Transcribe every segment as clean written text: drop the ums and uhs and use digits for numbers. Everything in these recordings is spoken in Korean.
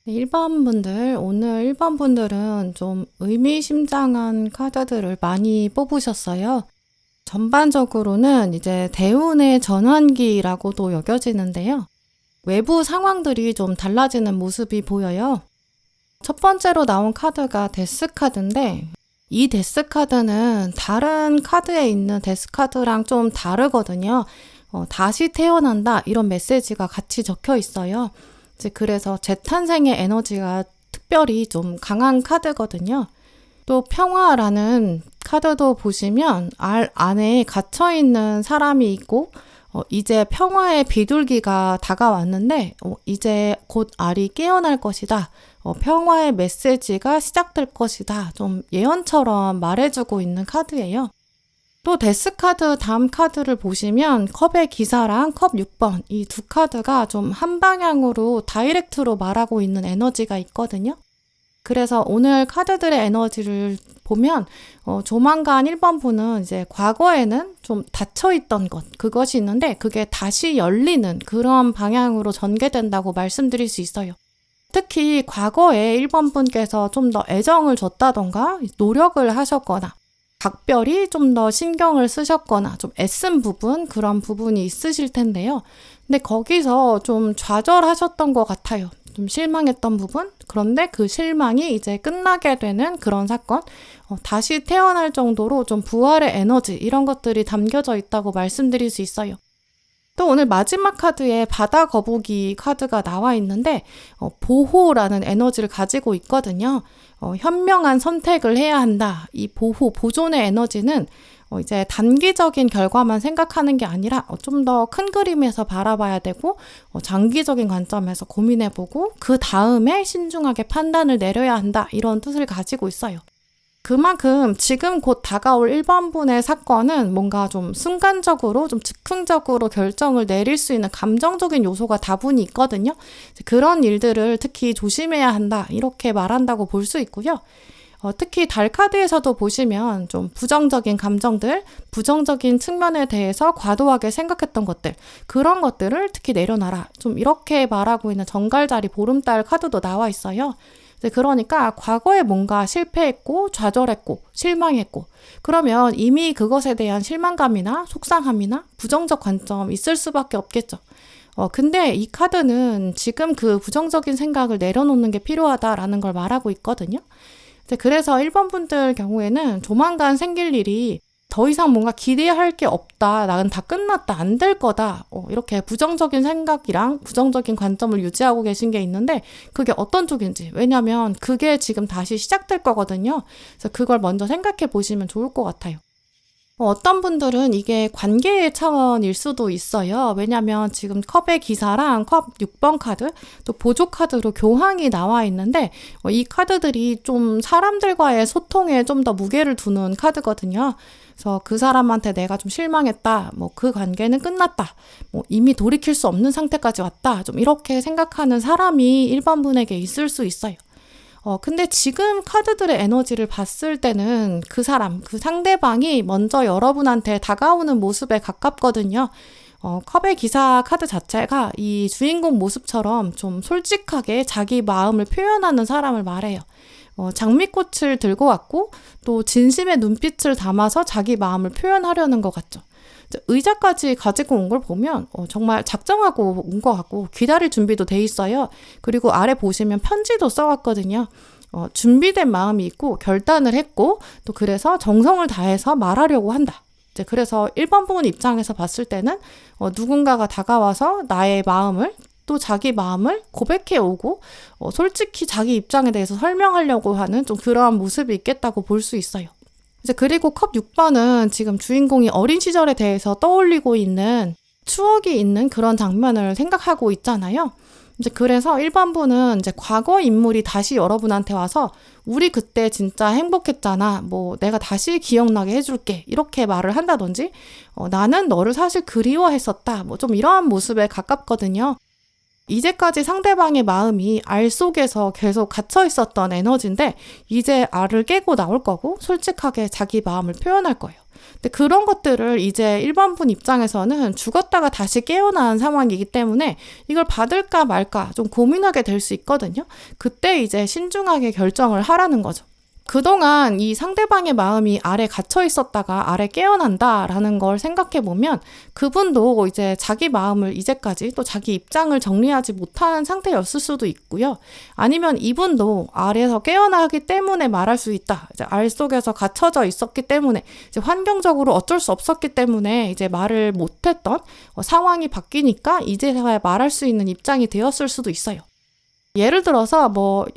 네, 1번 분들, 오늘 1번 분들은 좀 의미심장한 카드들을 많이 뽑으셨어요. 전반적으로는 이제 대운의 전환기라고도 여겨지는데요. 외부 상황들이 좀 달라지는 모습이 보여요. 첫 번째로 나온 카드가 데스 카드인데, 이 데스 카드는 다른 카드에 있는 데스 카드랑 좀 다르거든요. 다시 태어난다 이런 메시지가 같이 적혀 있어요. 이제 그래서 재탄생의 에너지가 특별히 좀 강한 카드거든요. 또 평화라는 카드도 보시면 알 안에 갇혀 있는 사람이 있고 이제 평화의 비둘기가 다가왔는데 이제 곧 알이 깨어날 것이다. 평화의 메시지가 시작될 것이다. 좀 예언처럼 말해주고 있는 카드예요. 또 데스 카드 다음 카드를 보시면 컵의 기사랑 컵 6번 이 두 카드가 좀 한 방향으로 다이렉트로 말하고 있는 에너지가 있거든요. 그래서 오늘 카드들의 에너지를 보면 조만간 1번 분은 이제 과거에는 좀 닫혀있던 그것이 있는데 그게 다시 열리는 그런 방향으로 전개된다고 말씀드릴 수 있어요. 특히 과거에 1번 분께서 좀 더 애정을 줬다던가 노력을 하셨거나 각별히 좀 더 신경을 쓰셨거나 좀 애쓴 부분 그런 부분이 있으실 텐데요. 근데 거기서 좀 좌절하셨던 것 같아요. 좀 실망했던 부분? 그런데 그 실망이 이제 끝나게 되는 그런 사건? 다시 태어날 정도로 좀 부활의 에너지 이런 것들이 담겨져 있다고 말씀드릴 수 있어요. 또 오늘 마지막 카드에 바다 거북이 카드가 나와 있는데 보호라는 에너지를 가지고 있거든요. 현명한 선택을 해야 한다. 이 보호, 보존의 에너지는 이제 단기적인 결과만 생각하는 게 아니라 좀 더 큰 그림에서 바라봐야 되고 장기적인 관점에서 고민해보고 그 다음에 신중하게 판단을 내려야 한다. 이런 뜻을 가지고 있어요. 그만큼 지금 곧 다가올 1번 분의 사건은 뭔가 좀 순간적으로 좀 즉흥적으로 결정을 내릴 수 있는 감정적인 요소가 다분히 있거든요. 그런 일들을 특히 조심해야 한다 이렇게 말한다고 볼 수 있고요. 특히 달 카드에서도 보시면 좀 부정적인 감정들, 부정적인 측면에 대해서 과도하게 생각했던 것들 그런 것들을 특히 내려놔라 좀 이렇게 말하고 있는 정갈자리 보름달 카드도 나와 있어요. 그러니까 과거에 뭔가 실패했고 좌절했고 실망했고 그러면 이미 그것에 대한 실망감이나 속상함이나 부정적 관점 있을 수밖에 없겠죠. 근데 이 카드는 지금 그 부정적인 생각을 내려놓는 게 필요하다라는 걸 말하고 있거든요. 그래서 1번 분들 경우에는 조만간 생길 일이 더 이상 뭔가 기대할 게 없다. 나는 다 끝났다. 안 될 거다. 이렇게 부정적인 생각이랑 부정적인 관점을 유지하고 계신 게 있는데 그게 어떤 쪽인지. 왜냐면 그게 지금 다시 시작될 거거든요. 그래서 그걸 먼저 생각해 보시면 좋을 것 같아요. 어떤 분들은 이게 관계의 차원일 수도 있어요. 왜냐면 지금 컵의 기사랑 컵 6번 카드, 또 보조 카드로 교황이 나와 있는데 이 카드들이 좀 사람들과의 소통에 좀 더 무게를 두는 카드거든요. 그래서 그 사람한테 내가 좀 실망했다. 그 관계는 끝났다. 이미 돌이킬 수 없는 상태까지 왔다. 좀 이렇게 생각하는 사람이 1번 분에게 있을 수 있어요. 근데 지금 카드들의 에너지를 봤을 때는 그 사람, 그 상대방이 먼저 여러분한테 다가오는 모습에 가깝거든요. 컵의 기사 카드 자체가 이 주인공 모습처럼 좀 솔직하게 자기 마음을 표현하는 사람을 말해요. 장미꽃을 들고 왔고 또 진심의 눈빛을 담아서 자기 마음을 표현하려는 것 같죠. 의자까지 가지고 온 걸 보면 정말 작정하고 온 것 같고 기다릴 준비도 돼 있어요. 그리고 아래 보시면 편지도 써왔거든요. 준비된 마음이 있고 결단을 했고 또 그래서 정성을 다해서 말하려고 한다. 이제 그래서 1번 분 입장에서 봤을 때는 누군가가 다가와서 나의 마음을 또 자기 마음을 고백해 오고 솔직히 자기 입장에 대해서 설명하려고 하는 좀 그러한 모습이 있겠다고 볼 수 있어요. 이제 그리고 컵 6번은 지금 주인공이 어린 시절에 대해서 떠올리고 있는 추억이 있는 그런 장면을 생각하고 있잖아요. 이제 그래서 1번 분은 이제 과거 인물이 다시 여러분한테 와서 우리 그때 진짜 행복했잖아. 내가 다시 기억나게 해줄게. 이렇게 말을 한다든지 나는 너를 사실 그리워했었다. 좀 이러한 모습에 가깝거든요. 이제까지 상대방의 마음이 알 속에서 계속 갇혀 있었던 에너지인데 이제 알을 깨고 나올 거고 솔직하게 자기 마음을 표현할 거예요. 근데 그런 것들을 이제 1번 분 입장에서는 죽었다가 다시 깨어난 상황이기 때문에 이걸 받을까 말까 좀 고민하게 될 수 있거든요. 그때 이제 신중하게 결정을 하라는 거죠. 그동안 이 상대방의 마음이 알에 갇혀 있었다가 알에 깨어난다라는 걸 생각해 보면 그분도 이제 자기 마음을 이제까지 또 자기 입장을 정리하지 못한 상태였을 수도 있고요. 아니면 이분도 알에서 깨어나기 때문에 말할 수 있다. 이제 알 속에서 갇혀져 있었기 때문에 이제 환경적으로 어쩔 수 없었기 때문에 이제 말을 못했던 상황이 바뀌니까 이제서야 말할 수 있는 입장이 되었을 수도 있어요. 예를 들어서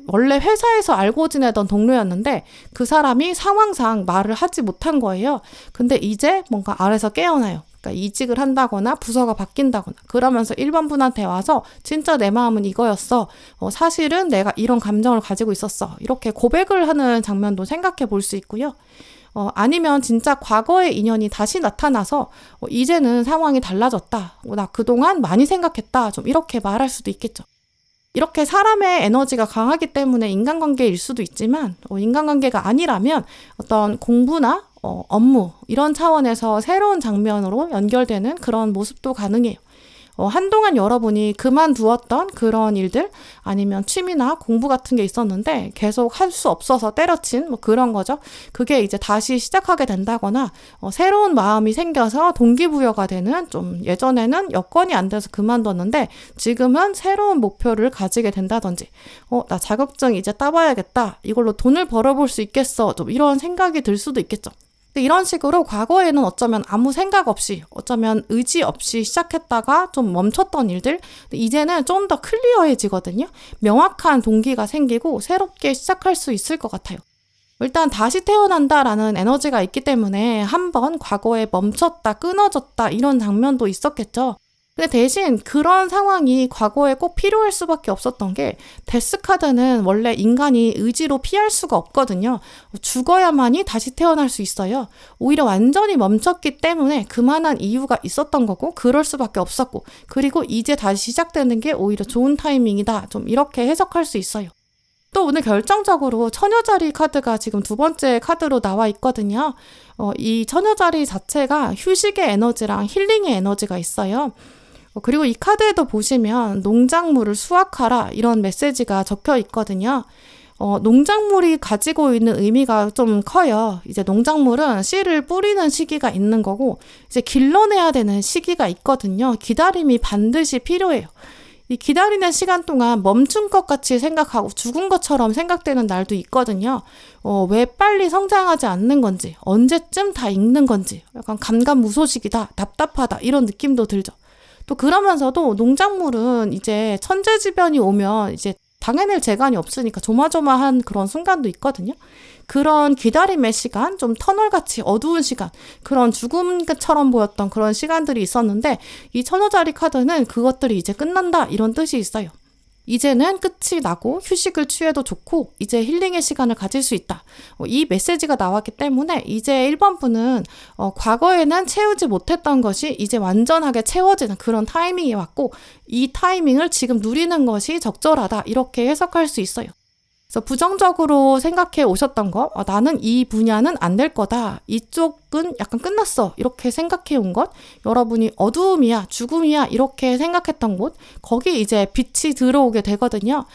원래 회사에서 알고 지내던 동료였는데 그 사람이 상황상 말을 하지 못한 거예요. 근데 이제 뭔가 알에서 깨어나요. 그러니까 이직을 한다거나 부서가 바뀐다거나 그러면서 1번 분한테 와서 진짜 내 마음은 이거였어. 사실은 내가 이런 감정을 가지고 있었어. 이렇게 고백을 하는 장면도 생각해 볼 수 있고요. 아니면 진짜 과거의 인연이 다시 나타나서 이제는 상황이 달라졌다. 나 그동안 많이 생각했다. 좀 이렇게 말할 수도 있겠죠. 이렇게 사람의 에너지가 강하기 때문에 인간관계일 수도 있지만 인간관계가 아니라면 어떤 공부나 업무 이런 차원에서 새로운 장면으로 연결되는 그런 모습도 가능해요. 한동안 여러분이 그만두었던 그런 일들 아니면 취미나 공부 같은 게 있었는데 계속 할 수 없어서 때려친 그런 거죠. 그게 이제 다시 시작하게 된다거나 새로운 마음이 생겨서 동기부여가 되는 좀 예전에는 여건이 안 돼서 그만뒀는데 지금은 새로운 목표를 가지게 된다든지 나 자격증 이제 따봐야겠다. 이걸로 돈을 벌어볼 수 있겠어. 좀 이런 생각이 들 수도 있겠죠. 이런 식으로 과거에는 어쩌면 아무 생각 없이 어쩌면 의지 없이 시작했다가 좀 멈췄던 일들 이제는 좀 더 클리어해지거든요. 명확한 동기가 생기고 새롭게 시작할 수 있을 것 같아요. 일단 다시 태어난다라는 에너지가 있기 때문에 한번 과거에 멈췄다 끊어졌다 이런 장면도 있었겠죠. 근데 대신 그런 상황이 과거에 꼭 필요할 수밖에 없었던 게 데스카드는 원래 인간이 의지로 피할 수가 없거든요. 죽어야만이 다시 태어날 수 있어요. 오히려 완전히 멈췄기 때문에 그만한 이유가 있었던 거고 그럴 수밖에 없었고 그리고 이제 다시 시작되는 게 오히려 좋은 타이밍이다. 좀 이렇게 해석할 수 있어요. 또 오늘 결정적으로 처녀자리 카드가 지금 두 번째 카드로 나와 있거든요. 이 처녀자리 자체가 휴식의 에너지랑 힐링의 에너지가 있어요. 그리고 이 카드에도 보시면 농작물을 수확하라 이런 메시지가 적혀 있거든요. 농작물이 가지고 있는 의미가 좀 커요. 이제 농작물은 씨를 뿌리는 시기가 있는 거고 이제 길러내야 되는 시기가 있거든요. 기다림이 반드시 필요해요. 이 기다리는 시간 동안 멈춘 것 같이 생각하고 죽은 것처럼 생각되는 날도 있거든요. 왜 빨리 성장하지 않는 건지, 언제쯤 다 익는 건지, 약간 감감무소식이다, 답답하다 이런 느낌도 들죠. 또 그러면서도 농작물은 이제 천재지변이 오면 이제 당해낼 재간이 없으니까 조마조마한 그런 순간도 있거든요. 그런 기다림의 시간, 좀 터널같이 어두운 시간, 그런 죽음처럼 보였던 그런 시간들이 있었는데 이 처녀자리 카드는 그것들이 이제 끝난다 이런 뜻이 있어요. 이제는 끝이 나고 휴식을 취해도 좋고 이제 힐링의 시간을 가질 수 있다. 이 메시지가 나왔기 때문에 이제 1번 분은 과거에는 채우지 못했던 것이 이제 완전하게 채워지는 그런 타이밍이 왔고 이 타이밍을 지금 누리는 것이 적절하다. 이렇게 해석할 수 있어요. 그래서 부정적으로 생각해 오셨던 거, 나는 이 분야는 안 될 거다. 이쪽은 약간 끝났어. 이렇게 생각해 온 것, 여러분이 어두움이야, 죽음이야 이렇게 생각했던 곳, 거기 이제 빛이 들어오게 되거든요.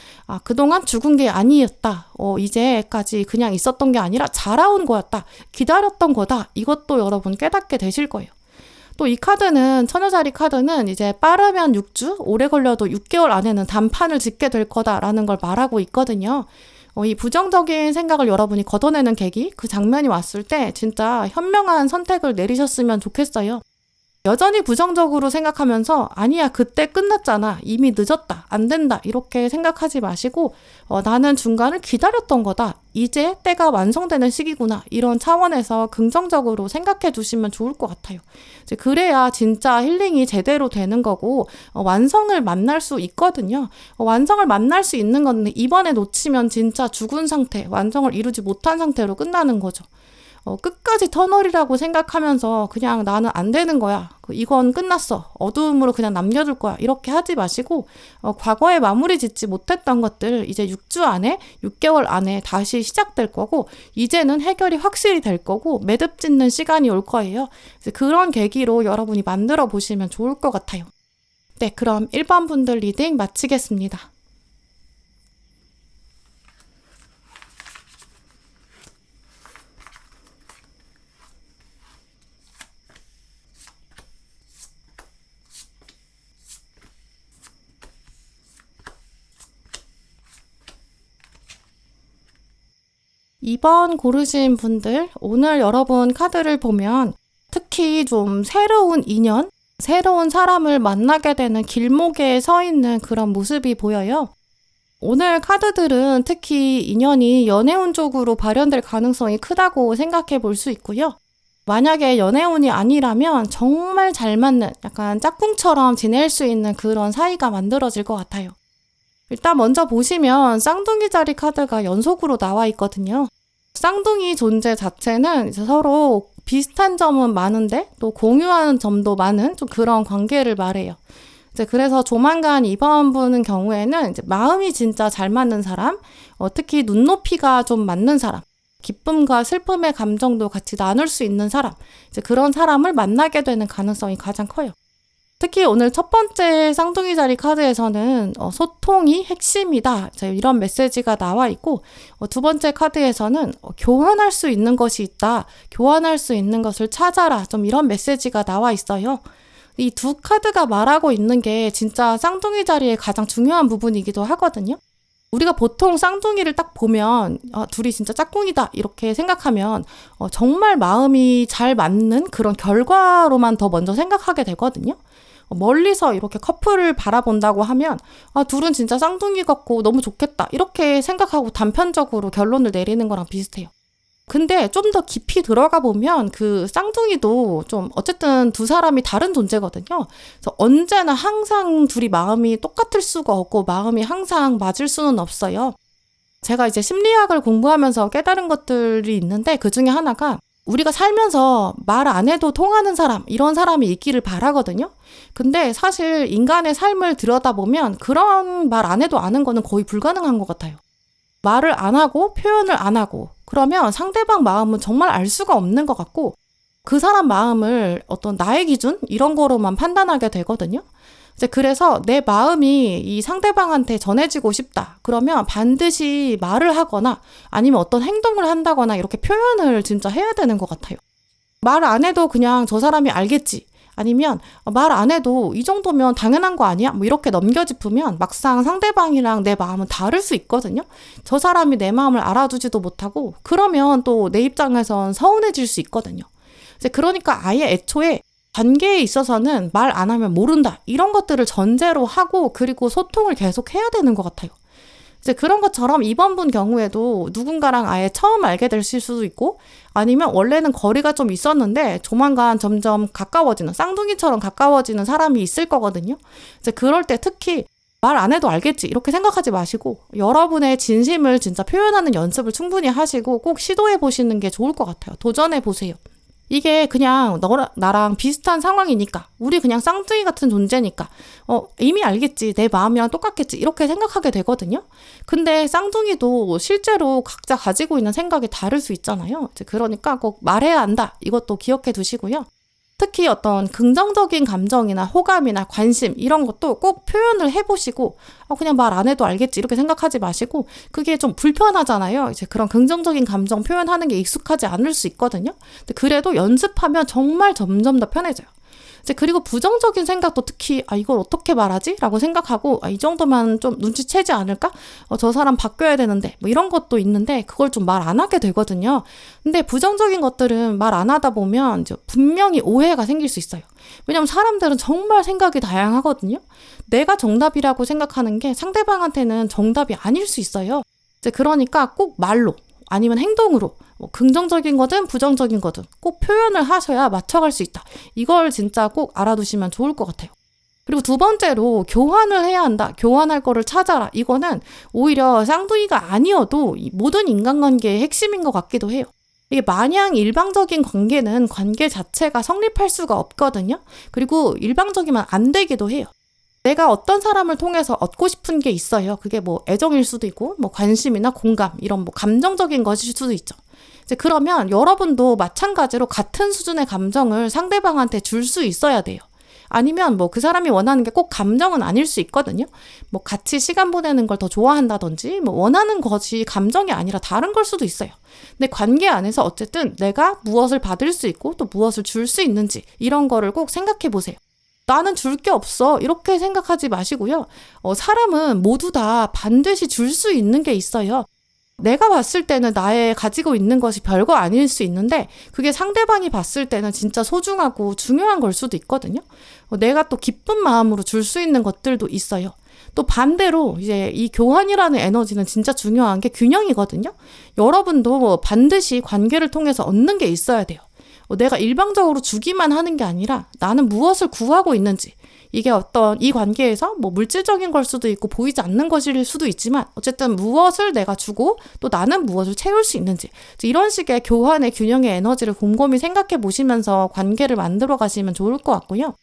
그동안 죽은 게 아니었다. 이제까지 그냥 있었던 게 아니라 자라온 거였다. 기다렸던 거다. 이것도 여러분 깨닫게 되실 거예요. 또 이 카드는 처녀자리 카드는 이제 빠르면 6주, 오래 걸려도 6개월 안에는 단판을 짓게 될 거다라는 걸 말하고 있거든요. 이 부정적인 생각을 여러분이 걷어내는 계기, 그 장면이 왔을 때 진짜 현명한 선택을 내리셨으면 좋겠어요. 여전히 부정적으로 생각하면서 아니야 그때 끝났잖아 이미 늦었다 안 된다 이렇게 생각하지 마시고 나는 중간을 기다렸던 거다 이제 때가 완성되는 시기구나 이런 차원에서 긍정적으로 생각해 두시면 좋을 것 같아요. 이제 그래야 진짜 힐링이 제대로 되는 거고 완성을 만날 수 있거든요. 완성을 만날 수 있는 건데 이번에 놓치면 진짜 죽은 상태 완성을 이루지 못한 상태로 끝나는 거죠. 끝까지 터널이라고 생각하면서 그냥 나는 안 되는 거야. 이건 끝났어. 어두움으로 그냥 남겨둘 거야. 이렇게 하지 마시고 과거에 마무리 짓지 못했던 것들 이제 6주 안에 6개월 안에 다시 시작될 거고 이제는 해결이 확실히 될 거고 매듭 짓는 시간이 올 거예요. 그런 계기로 여러분이 만들어 보시면 좋을 것 같아요. 네, 그럼 1번 분들 리딩 마치겠습니다. 2번 고르신 분들, 오늘 여러분 카드를 보면 특히 좀 새로운 인연, 새로운 사람을 만나게 되는 길목에 서 있는 그런 모습이 보여요. 오늘 카드들은 특히 인연이 연애운 쪽으로 발현될 가능성이 크다고 생각해 볼 수 있고요. 만약에 연애운이 아니라면 정말 잘 맞는 약간 짝꿍처럼 지낼 수 있는 그런 사이가 만들어질 것 같아요. 일단 먼저 보시면 쌍둥이 자리 카드가 연속으로 나와 있거든요. 쌍둥이 존재 자체는 이제 서로 비슷한 점은 많은데 또 공유하는 점도 많은 좀 그런 관계를 말해요. 이제 그래서 조만간 이번 분은 경우에는 이제 마음이 진짜 잘 맞는 사람, 특히 눈높이가 좀 맞는 사람, 기쁨과 슬픔의 감정도 같이 나눌 수 있는 사람, 이제 그런 사람을 만나게 되는 가능성이 가장 커요. 특히 오늘 첫 번째 쌍둥이 자리 카드에서는 소통이 핵심이다. 이런 메시지가 나와 있고 두 번째 카드에서는 교환할 수 있는 것이 있다. 교환할 수 있는 것을 찾아라. 좀 이런 메시지가 나와 있어요. 이 두 카드가 말하고 있는 게 진짜 쌍둥이 자리의 가장 중요한 부분이기도 하거든요. 우리가 보통 쌍둥이를 딱 보면 둘이 진짜 짝꿍이다 이렇게 생각하면 정말 마음이 잘 맞는 그런 결과로만 더 먼저 생각하게 되거든요. 멀리서 이렇게 커플을 바라본다고 하면 둘은 진짜 쌍둥이 같고 너무 좋겠다 이렇게 생각하고 단편적으로 결론을 내리는 거랑 비슷해요. 근데 좀 더 깊이 들어가 보면 그 쌍둥이도 좀 어쨌든 두 사람이 다른 존재거든요. 그래서 언제나 항상 둘이 마음이 똑같을 수가 없고 마음이 항상 맞을 수는 없어요. 제가 이제 심리학을 공부하면서 깨달은 것들이 있는데 그 중에 하나가 우리가 살면서 말 안 해도 통하는 사람, 이런 사람이 있기를 바라거든요. 근데 사실 인간의 삶을 들여다보면 그런 말 안 해도 아는 거는 거의 불가능한 것 같아요. 말을 안 하고 표현을 안 하고 그러면 상대방 마음은 정말 알 수가 없는 것 같고 그 사람 마음을 어떤 나의 기준 이런 거로만 판단하게 되거든요. 이제 그래서 내 마음이 이 상대방한테 전해지고 싶다. 그러면 반드시 말을 하거나 아니면 어떤 행동을 한다거나 이렇게 표현을 진짜 해야 되는 것 같아요. 말 안 해도 그냥 저 사람이 알겠지. 아니면 말 안 해도 이 정도면 당연한 거 아니야? 뭐 이렇게 넘겨짚으면 막상 상대방이랑 내 마음은 다를 수 있거든요. 저 사람이 내 마음을 알아주지도 못하고 그러면 또 내 입장에선 서운해질 수 있거든요. 이제 그러니까 아예 애초에 관계에 있어서는 말 안 하면 모른다. 이런 것들을 전제로 하고 그리고 소통을 계속 해야 되는 것 같아요. 이제 그런 것처럼 이번 분 경우에도 누군가랑 아예 처음 알게 될 수도 있고 아니면 원래는 거리가 좀 있었는데 조만간 점점 가까워지는 쌍둥이처럼 가까워지는 사람이 있을 거거든요. 이제 그럴 때 특히 말 안 해도 알겠지 이렇게 생각하지 마시고 여러분의 진심을 진짜 표현하는 연습을 충분히 하시고 꼭 시도해 보시는 게 좋을 것 같아요. 도전해 보세요. 이게 그냥 나랑 비슷한 상황이니까 우리 그냥 쌍둥이 같은 존재니까 이미 알겠지 내 마음이랑 똑같겠지 이렇게 생각하게 되거든요. 근데 쌍둥이도 실제로 각자 가지고 있는 생각이 다를 수 있잖아요. 그러니까 꼭 말해야 한다 이것도 기억해 두시고요. 특히 어떤 긍정적인 감정이나 호감이나 관심 이런 것도 꼭 표현을 해보시고 그냥 말 안 해도 알겠지 이렇게 생각하지 마시고 그게 좀 불편하잖아요. 이제 그런 긍정적인 감정 표현하는 게 익숙하지 않을 수 있거든요. 근데 그래도 연습하면 정말 점점 더 편해져요. 이제 그리고 부정적인 생각도 특히 이걸 어떻게 말하지? 라고 생각하고 이 정도면 좀 눈치채지 않을까? 저 사람 바뀌어야 되는데 뭐 이런 것도 있는데 그걸 좀 말 안 하게 되거든요. 근데 부정적인 것들은 말 안 하다 보면 이제 분명히 오해가 생길 수 있어요. 왜냐면 사람들은 정말 생각이 다양하거든요. 내가 정답이라고 생각하는 게 상대방한테는 정답이 아닐 수 있어요. 이제 그러니까 꼭 말로 아니면 행동으로 긍정적인 거든 부정적인 거든 꼭 표현을 하셔야 맞춰갈 수 있다. 이걸 진짜 꼭 알아두시면 좋을 것 같아요. 그리고 두 번째로 교환을 해야 한다. 교환할 거를 찾아라. 이거는 오히려 쌍둥이가 아니어도 모든 인간관계의 핵심인 것 같기도 해요. 이게 마냥 일방적인 관계는 관계 자체가 성립할 수가 없거든요. 그리고 일방적이면 안 되기도 해요. 내가 어떤 사람을 통해서 얻고 싶은 게 있어요. 그게 뭐 애정일 수도 있고, 뭐 관심이나 공감, 이런 뭐 감정적인 것일 수도 있죠. 이제 그러면 여러분도 마찬가지로 같은 수준의 감정을 상대방한테 줄 수 있어야 돼요. 아니면 뭐 그 사람이 원하는 게 꼭 감정은 아닐 수 있거든요. 뭐 같이 시간 보내는 걸 더 좋아한다든지, 뭐 원하는 것이 감정이 아니라 다른 걸 수도 있어요. 근데 관계 안에서 어쨌든 내가 무엇을 받을 수 있고 또 무엇을 줄 수 있는지 이런 거를 꼭 생각해 보세요. 나는 줄 게 없어, 이렇게 생각하지 마시고요. 사람은 모두 다 반드시 줄 수 있는 게 있어요. 내가 봤을 때는 나의 가지고 있는 것이 별거 아닐 수 있는데 그게 상대방이 봤을 때는 진짜 소중하고 중요한 걸 수도 있거든요. 내가 또 기쁜 마음으로 줄 수 있는 것들도 있어요. 또 반대로 이제 이 교환이라는 에너지는 진짜 중요한 게 균형이거든요. 여러분도 반드시 관계를 통해서 얻는 게 있어야 돼요. 내가 일방적으로 주기만 하는 게 아니라 나는 무엇을 구하고 있는지, 이게 어떤 이 관계에서 뭐 물질적인 걸 수도 있고 보이지 않는 것일 수도 있지만 어쨌든 무엇을 내가 주고 또 나는 무엇을 채울 수 있는지, 이런 식의 교환의 균형의 에너지를 곰곰이 생각해 보시면서 관계를 만들어 가시면 좋을 것 같고요.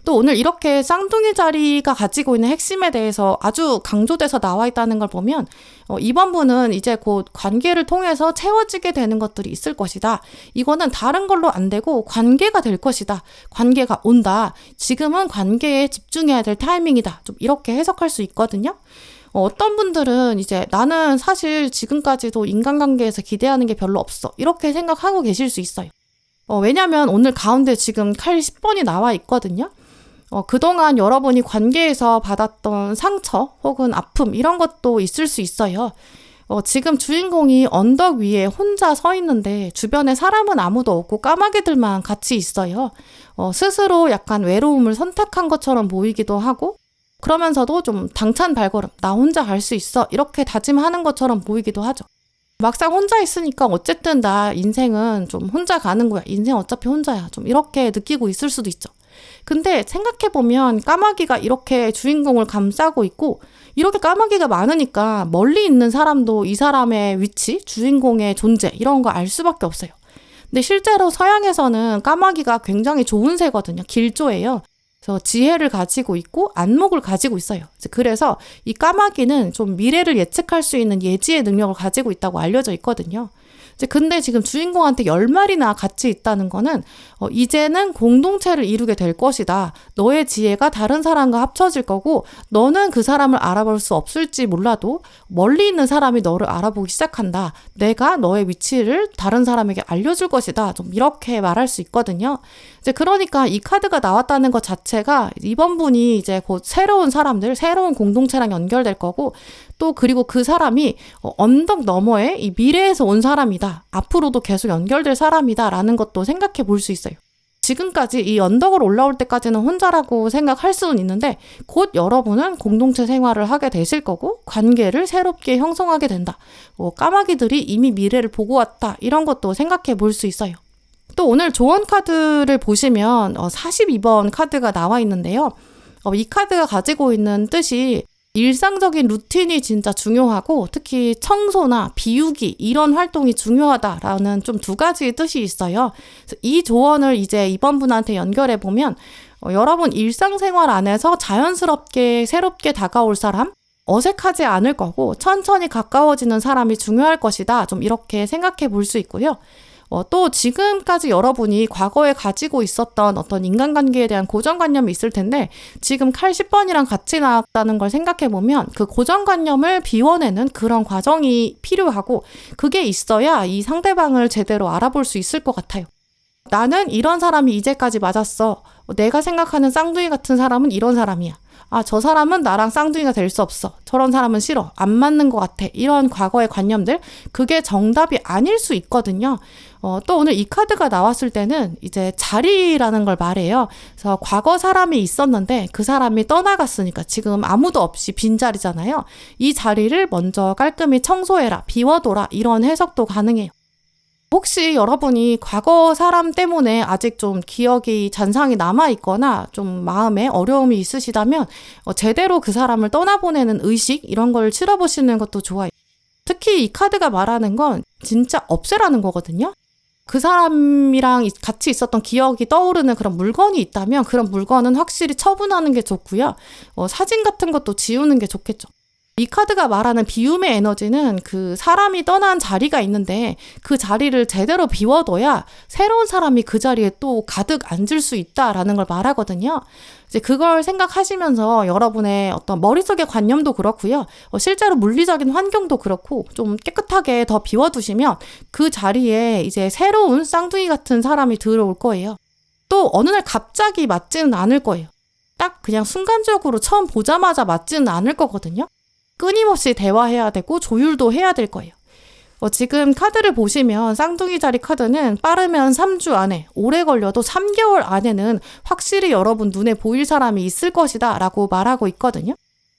또 오늘 이렇게 쌍둥이 자리가 가지고 있는 핵심에 대해서 아주 강조돼서 나와 있다는 걸 보면 이번 분은 이제 곧 관계를 통해서 채워지게 되는 것들이 있을 것이다. 이거는 다른 걸로 안 되고 관계가 될 것이다. 관계가 온다. 지금은 관계에 집중해야 될 타이밍이다. 좀 이렇게 해석할 수 있거든요. 어떤 분들은 이제 나는 사실 지금까지도 인간관계에서 기대하는 게 별로 없어, 이렇게 생각하고 계실 수 있어요. 왜냐면 오늘 가운데 지금 칼 10번이 나와 있거든요. 그동안 여러분이 관계에서 받았던 상처 혹은 아픔 이런 것도 있을 수 있어요. 지금 주인공이 언덕 위에 혼자 서 있는데 주변에 사람은 아무도 없고 까마귀들만 같이 있어요. 스스로 약간 외로움을 선택한 것처럼 보이기도 하고 그러면서도 좀 당찬 발걸음, 나 혼자 갈 수 있어, 이렇게 다짐하는 것처럼 보이기도 하죠. 막상 혼자 있으니까 어쨌든 나 인생은 좀 혼자 가는 거야, 인생 어차피 혼자야, 좀 이렇게 느끼고 있을 수도 있죠. 근데 생각해보면 까마귀가 이렇게 주인공을 감싸고 있고 이렇게 까마귀가 많으니까 멀리 있는 사람도 이 사람의 위치, 주인공의 존재 이런 거 알 수밖에 없어요. 근데 실제로 서양에서는 까마귀가 굉장히 좋은 새거든요. 길조예요. 그래서 지혜를 가지고 있고 안목을 가지고 있어요. 그래서 이 까마귀는 좀 미래를 예측할 수 있는 예지의 능력을 가지고 있다고 알려져 있거든요. 근데 지금 주인공한테 10마리나 같이 있다는 거는 이제는 공동체를 이루게 될 것이다. 너의 지혜가 다른 사람과 합쳐질 거고 너는 그 사람을 알아볼 수 없을지 몰라도 멀리 있는 사람이 너를 알아보기 시작한다. 내가 너의 위치를 다른 사람에게 알려줄 것이다. 좀 이렇게 말할 수 있거든요. 그러니까 이 카드가 나왔다는 것 자체가 이번 분이 이제 곧 새로운 사람들, 새로운 공동체랑 연결될 거고 또 그리고 그 사람이 언덕 너머에 이 미래에서 온 사람이다. 앞으로도 계속 연결될 사람이다. 라는 것도 생각해 볼 수 있어요. 지금까지 이 언덕을 올라올 때까지는 혼자라고 생각할 수는 있는데 곧 여러분은 공동체 생활을 하게 되실 거고 관계를 새롭게 형성하게 된다. 까마귀들이 이미 미래를 보고 왔다. 이런 것도 생각해 볼 수 있어요. 또 오늘 조언 카드를 보시면 42번 카드가 나와 있는데요. 이 카드가 가지고 있는 뜻이 일상적인 루틴이 진짜 중요하고 특히 청소나 비우기 이런 활동이 중요하다라는 좀 두 가지의 뜻이 있어요. 이 조언을 이제 이번 분한테 연결해 보면 여러분 일상생활 안에서 자연스럽게 새롭게 다가올 사람, 어색하지 않을 거고 천천히 가까워지는 사람이 중요할 것이다. 좀 이렇게 생각해 볼 수 있고요. 또 지금까지 여러분이 과거에 가지고 있었던 어떤 인간관계에 대한 고정관념이 있을 텐데 지금 칼 10번이랑 같이 나왔다는 걸 생각해보면 그 고정관념을 비워내는 그런 과정이 필요하고 그게 있어야 이 상대방을 제대로 알아볼 수 있을 것 같아요. 나는 이런 사람이 이제까지 맞았어. 내가 생각하는 쌍둥이 같은 사람은 이런 사람이야. 저 사람은 나랑 쌍둥이가 될 수 없어. 저런 사람은 싫어. 안 맞는 것 같아. 이런 과거의 관념들, 그게 정답이 아닐 수 있거든요. 또 오늘 이 카드가 나왔을 때는 이제 자리라는 걸 말해요. 그래서 과거 사람이 있었는데 그 사람이 떠나갔으니까 지금 아무도 없이 빈자리잖아요. 이 자리를 먼저 깔끔히 청소해라, 비워둬라, 이런 해석도 가능해요. 혹시 여러분이 과거 사람 때문에 아직 좀 기억이 잔상이 남아있거나 좀 마음에 어려움이 있으시다면 제대로 그 사람을 떠나보내는 의식 이런 걸 치러보시는 것도 좋아요. 특히 이 카드가 말하는 건 진짜 없애라는 거거든요. 그 사람이랑 같이 있었던 기억이 떠오르는 그런 물건이 있다면 그런 물건은 확실히 처분하는 게 좋고요. 사진 같은 것도 지우는 게 좋겠죠. 이 카드가 말하는 비움의 에너지는 그 사람이 떠난 자리가 있는데 그 자리를 제대로 비워둬야 새로운 사람이 그 자리에 또 가득 앉을 수 있다라는 걸 말하거든요. 이제 그걸 생각하시면서 여러분의 어떤 머릿속의 관념도 그렇고요. 실제로 물리적인 환경도 그렇고 좀 깨끗하게 더 비워두시면 그 자리에 이제 새로운 쌍둥이 같은 사람이 들어올 거예요. 또 어느 날 갑자기 맞지는 않을 거예요. 딱 그냥 순간적으로 처음 보자마자 맞지는 않을 거거든요. 끊임없이 대화해야 되고 조율도 해야 될 거예요. 지금 카드를 보시면 쌍둥이 자리 카드는 빠르면 3주 안에, 오래 걸려도 3개월 안에는 확실히 여러분 눈에 보일 사람이 있을 것이다 라고 말하고 있거든요.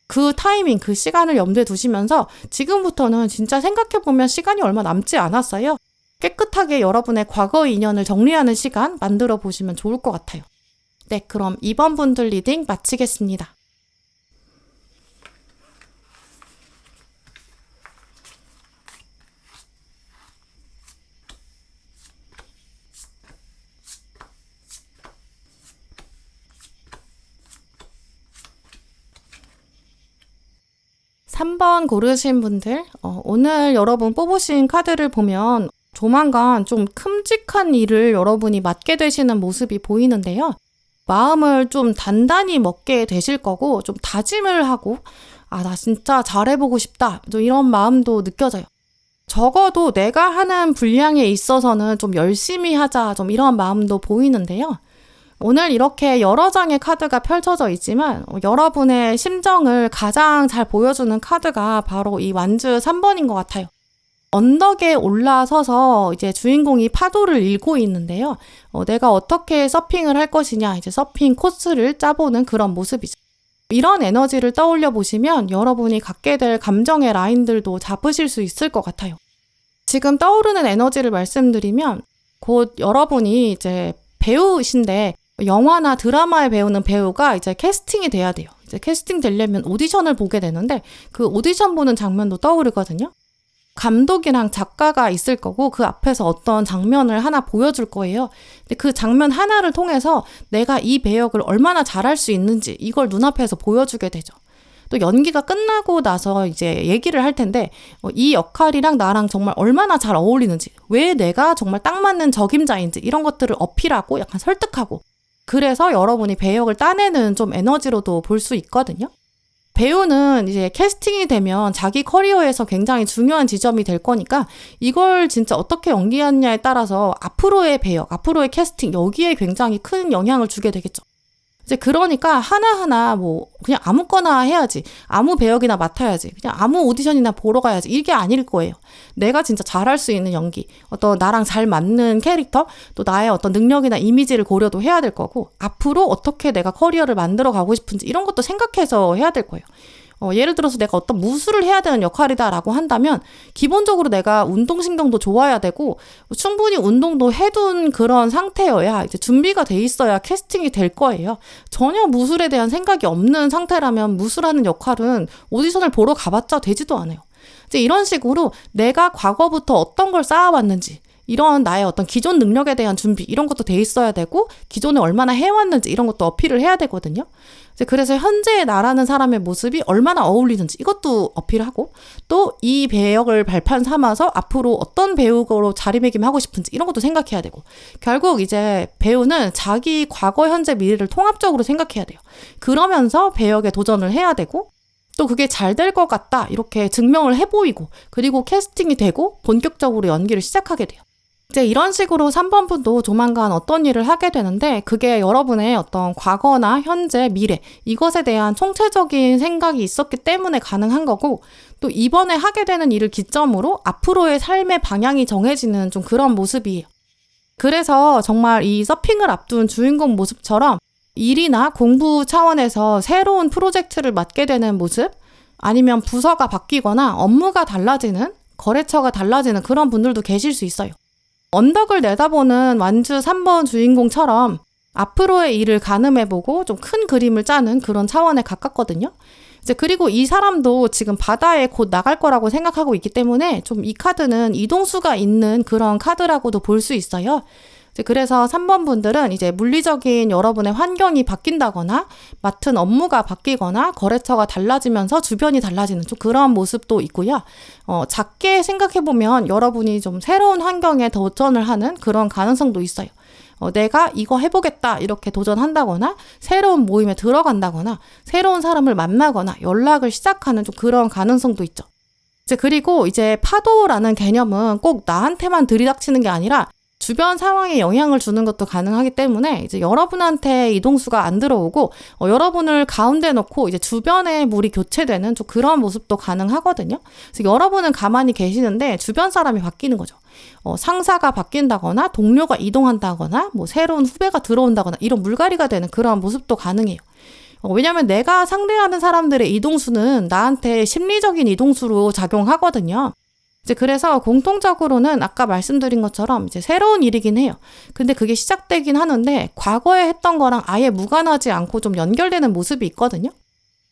그 타이밍, 그 시간을 염두에 두시면서 지금부터는 진짜 생각해보면 시간이 얼마 남지 않았어요. 깨끗하게 여러분의 과거 인연을 정리하는 시간 만들어 보시면 좋을 것 같아요. 네, 그럼 2번 분들 리딩 마치겠습니다. 삼 번 고르신 분들, 오늘 여러분 뽑으신 카드를 보면 조만간 좀 큼직한 일을 여러분이 맡게 되시는 모습이 보이는데요. 마음을 좀 단단히 먹게 되실 거고 좀 다짐을 하고 나 진짜 잘해보고 싶다. 좀 이런 마음도 느껴져요. 적어도 내가 하는 분량에 있어서는 좀 열심히 하자. 좀 이런 마음도 보이는데요. 오늘 이렇게 여러 장의 카드가 펼쳐져 있지만 여러분의 심정을 가장 잘 보여주는 카드가 바로 이 완주 3번인 것 같아요. 언덕에 올라서서 이제 주인공이 파도를 일고 있는데요. 내가 어떻게 서핑을 할 것이냐, 이제 서핑 코스를 짜보는 그런 모습이죠. 이런 에너지를 떠올려 보시면 여러분이 갖게 될 감정의 라인들도 잡으실 수 있을 것 같아요. 지금 떠오르는 에너지를 말씀드리면 곧 여러분이 이제 배우신데 영화나 드라마에 배우는 배우가 이제 캐스팅이 돼야 돼요. 이제 캐스팅 되려면 오디션을 보게 되는데 그 오디션 보는 장면도 떠오르거든요. 감독이랑 작가가 있을 거고 그 앞에서 어떤 장면을 하나 보여줄 거예요. 근데 그 장면 하나를 통해서 내가 이 배역을 얼마나 잘할 수 있는지 이걸 눈앞에서 보여주게 되죠. 또 연기가 끝나고 나서 이제 얘기를 할 텐데 이 역할이랑 나랑 정말 얼마나 잘 어울리는지, 왜 내가 정말 딱 맞는 적임자인지 이런 것들을 어필하고 약간 설득하고, 그래서 여러분이 배역을 따내는 좀 에너지로도 볼 수 있거든요. 배우는 이제 캐스팅이 되면 자기 커리어에서 굉장히 중요한 지점이 될 거니까 이걸 진짜 어떻게 연기하느냐에 따라서 앞으로의 배역, 앞으로의 캐스팅 여기에 굉장히 큰 영향을 주게 되겠죠. 이제 그러니까 하나하나 뭐 그냥 아무거나 해야지, 아무 배역이나 맡아야지, 그냥 아무 오디션이나 보러 가야지 이게 아닐 거예요. 내가 진짜 잘할 수 있는 연기, 어떤 나랑 잘 맞는 캐릭터, 또 나의 어떤 능력이나 이미지를 고려도 해야 될 거고, 앞으로 어떻게 내가 커리어를 만들어 가고 싶은지 이런 것도 생각해서 해야 될 거예요. 예를 들어서 내가 어떤 무술을 해야 되는 역할이다라고 한다면 기본적으로 내가 운동신경도 좋아야 되고 충분히 운동도 해둔 그런 상태여야 이제 준비가 돼 있어야 캐스팅이 될 거예요. 전혀 무술에 대한 생각이 없는 상태라면 무술하는 역할은 오디션을 보러 가봤자 되지도 않아요. 이제 이런 식으로 내가 과거부터 어떤 걸 쌓아왔는지, 이런 나의 어떤 기존 능력에 대한 준비 이런 것도 돼 있어야 되고, 기존에 얼마나 해왔는지 이런 것도 어필을 해야 되거든요. 이제 그래서 현재의 나라는 사람의 모습이 얼마나 어울리는지 이것도 어필하고, 또 이 배역을 발판 삼아서 앞으로 어떤 배우로 자리매김하고 싶은지 이런 것도 생각해야 되고, 결국 이제 배우는 자기 과거, 현재, 미래를 통합적으로 생각해야 돼요. 그러면서 배역에 도전을 해야 되고, 또 그게 잘 될 것 같다 이렇게 증명을 해보이고, 그리고 캐스팅이 되고 본격적으로 연기를 시작하게 돼요. 이제 이런 식으로 3번 분도 조만간 어떤 일을 하게 되는데, 그게 여러분의 어떤 과거나 현재, 미래 이것에 대한 총체적인 생각이 있었기 때문에 가능한 거고, 또 이번에 하게 되는 일을 기점으로 앞으로의 삶의 방향이 정해지는 좀 그런 모습이에요. 그래서 정말 이 서핑을 앞둔 주인공 모습처럼 일이나 공부 차원에서 새로운 프로젝트를 맡게 되는 모습, 아니면 부서가 바뀌거나 업무가 달라지는, 거래처가 달라지는 그런 분들도 계실 수 있어요. 언덕을 내다보는 완주 3번 주인공처럼 앞으로의 일을 가늠해보고 좀 큰 그림을 짜는 그런 차원에 가깝거든요. 이제 그리고 이 사람도 지금 바다에 곧 나갈 거라고 생각하고 있기 때문에 좀 이 카드는 이동수가 있는 그런 카드라고도 볼 수 있어요. 이제 그래서 3번 분들은 이제 물리적인 여러분의 환경이 바뀐다거나 맡은 업무가 바뀌거나 거래처가 달라지면서 주변이 달라지는 좀 그런 모습도 있고요. 작게 생각해보면 여러분이 좀 새로운 환경에 도전을 하는 그런 가능성도 있어요. 내가 이거 해보겠다 이렇게 도전한다거나 새로운 모임에 들어간다거나 새로운 사람을 만나거나 연락을 시작하는 좀 그런 가능성도 있죠. 이제 그리고 이제 파도라는 개념은 꼭 나한테만 들이닥치는 게 아니라 주변 상황에 영향을 주는 것도 가능하기 때문에 이제 여러분한테 이동수가 안 들어오고 여러분을 가운데 놓고 이제 주변에 물이 교체되는 좀 그런 모습도 가능하거든요. 그래서 여러분은 가만히 계시는데 주변 사람이 바뀌는 거죠. 상사가 바뀐다거나 동료가 이동한다거나 뭐 새로운 후배가 들어온다거나 이런 물갈이가 되는 그런 모습도 가능해요. 왜냐하면 내가 상대하는 사람들의 이동수는 나한테 심리적인 이동수로 작용하거든요. 이제 그래서 공통적으로는 아까 말씀드린 것처럼 이제 새로운 일이긴 해요. 근데 그게 시작되긴 하는데 과거에 했던 거랑 아예 무관하지 않고 좀 연결되는 모습이 있거든요.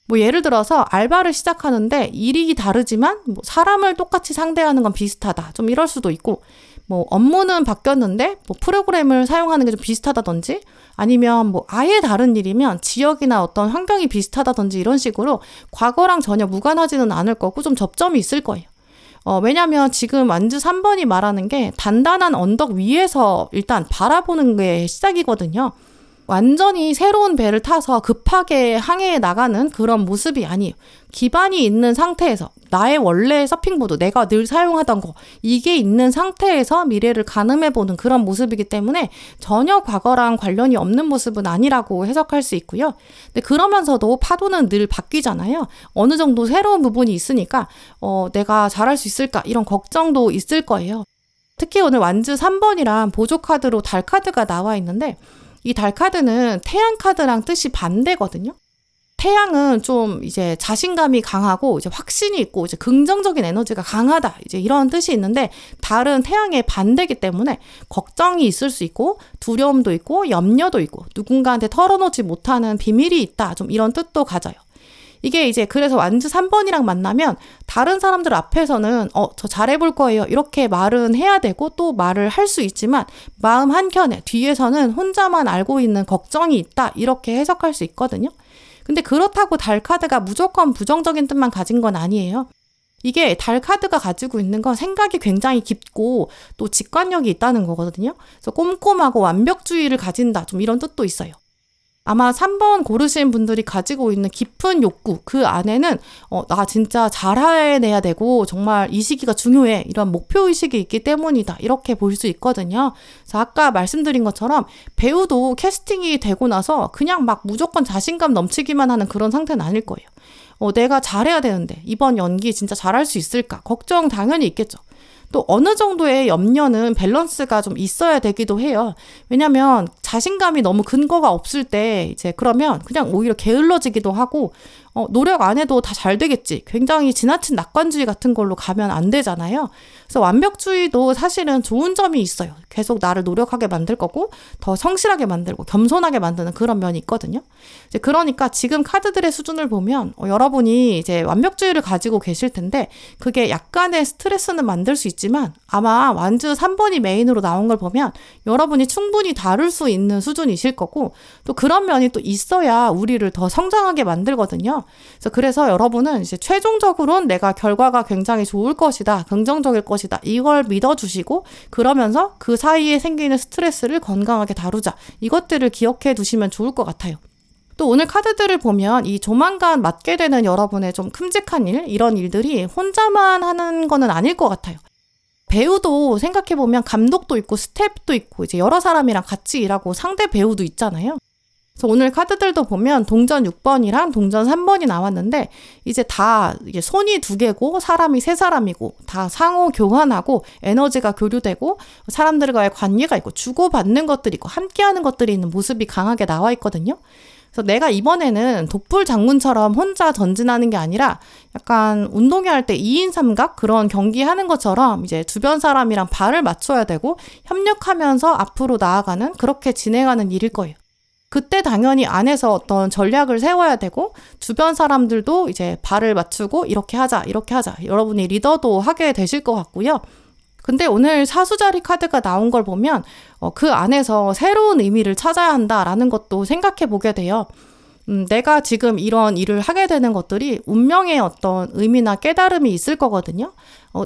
뭐 예를 들어서 알바를 시작하는데 일이 다르지만 뭐 사람을 똑같이 상대하는 건 비슷하다. 좀 이럴 수도 있고 뭐 업무는 바뀌었는데 뭐 프로그램을 사용하는 게 좀 비슷하다든지 아니면 뭐 아예 다른 일이면 지역이나 어떤 환경이 비슷하다든지 이런 식으로 과거랑 전혀 무관하지는 않을 거고 좀 접점이 있을 거예요. 왜냐면 지금 완즈 3번이 말하는 게 단단한 언덕 위에서 일단 바라보는 게 시작이거든요. 완전히 새로운 배를 타서 급하게 항해에 나가는 그런 모습이 아니에요. 기반이 있는 상태에서 나의 원래 서핑보드, 내가 늘 사용하던 거 이게 있는 상태에서 미래를 가늠해보는 그런 모습이기 때문에 전혀 과거랑 관련이 없는 모습은 아니라고 해석할 수 있고요. 근데 그러면서도 파도는 늘 바뀌잖아요. 어느 정도 새로운 부분이 있으니까 내가 잘할 수 있을까 이런 걱정도 있을 거예요. 특히 오늘 완즈 3번이랑 보조카드로 달카드가 나와 있는데 이 달카드는 태양카드랑 뜻이 반대거든요. 태양은 좀 이제 자신감이 강하고 이제 확신이 있고 이제 긍정적인 에너지가 강하다. 이제 이런 뜻이 있는데 달은 태양의 반대이기 때문에 걱정이 있을 수 있고 두려움도 있고 염려도 있고 누군가한테 털어놓지 못하는 비밀이 있다. 좀 이런 뜻도 가져요. 이게 이제 그래서 완즈 3번이랑 만나면 다른 사람들 앞에서는 저 잘해볼 거예요 이렇게 말은 해야 되고 또 말을 할 수 있지만 마음 한켠에 뒤에서는 혼자만 알고 있는 걱정이 있다 이렇게 해석할 수 있거든요. 근데 그렇다고 달 카드가 무조건 부정적인 뜻만 가진 건 아니에요. 이게 달 카드가 가지고 있는 건 생각이 굉장히 깊고 또 직관력이 있다는 거거든요. 그래서 꼼꼼하고 완벽주의를 가진다 좀 이런 뜻도 있어요. 아마 3번 고르신 분들이 가지고 있는 깊은 욕구, 그 안에는 나 진짜 잘 해내야 되고 정말 이 시기가 중요해. 이런 목표의식이 있기 때문이다. 이렇게 볼 수 있거든요. 그래서 아까 말씀드린 것처럼 배우도 캐스팅이 되고 나서 그냥 막 무조건 자신감 넘치기만 하는 그런 상태는 아닐 거예요. 내가 잘해야 되는데 이번 연기 진짜 잘할 수 있을까? 걱정 당연히 있겠죠. 또 어느 정도의 염려는 밸런스가 좀 있어야 되기도 해요. 왜냐면 자신감이 너무 근거가 없을 때 이제 그러면 그냥 오히려 게을러지기도 하고 노력 안 해도 다 잘 되겠지. 굉장히 지나친 낙관주의 같은 걸로 가면 안 되잖아요. 그래서 완벽주의도 사실은 좋은 점이 있어요. 계속 나를 노력하게 만들 거고 더 성실하게 만들고 겸손하게 만드는 그런 면이 있거든요. 이제 그러니까 지금 카드들의 수준을 보면 여러분이 이제 완벽주의를 가지고 계실 텐데 그게 약간의 스트레스는 만들 수 있지만 아마 완즈 3번이 메인으로 나온 걸 보면 여러분이 충분히 다룰 수 있는 수준이실 거고 또 그런 면이 또 있어야 우리를 더 성장하게 만들거든요. 그래서 여러분은 이제 최종적으로는 내가 결과가 굉장히 좋을 것이다, 긍정적일 것이다 이걸 믿어주시고 그러면서 그 사이에 생기는 스트레스를 건강하게 다루자 이것들을 기억해 두시면 좋을 것 같아요. 또 오늘 카드들을 보면 이 조만간 맡게 되는 여러분의 좀 큼직한 일 이런 일들이 혼자만 하는 거는 아닐 것 같아요. 배우도 생각해보면 감독도 있고 스태프도 있고 이제 여러 사람이랑 같이 일하고 상대 배우도 있잖아요. 그래서 오늘 카드들도 보면 동전 6번이랑 동전 3번이 나왔는데 이제 다 이게 손이 2개고 사람이 3사람이고 다 상호 교환하고 에너지가 교류되고 사람들과의 관계가 있고 주고받는 것들이 있고 함께하는 것들이 있는 모습이 강하게 나와 있거든요. 그래서 내가 이번에는 독불 장군처럼 혼자 전진하는 게 아니라 약간 운동회 할 때 2인 3각 그런 경기하는 것처럼 이제 주변 사람이랑 발을 맞춰야 되고 협력하면서 앞으로 나아가는 그렇게 진행하는 일일 거예요. 그때 당연히 안에서 어떤 전략을 세워야 되고 주변 사람들도 이제 발을 맞추고 이렇게 하자, 이렇게 하자. 여러분이 리더도 하게 되실 것 같고요. 근데 오늘 사수자리 카드가 나온 걸 보면 그 안에서 새로운 의미를 찾아야 한다라는 것도 생각해 보게 돼요. 내가 지금 이런 일을 하게 되는 것들이 운명의 어떤 의미나 깨달음이 있을 거거든요.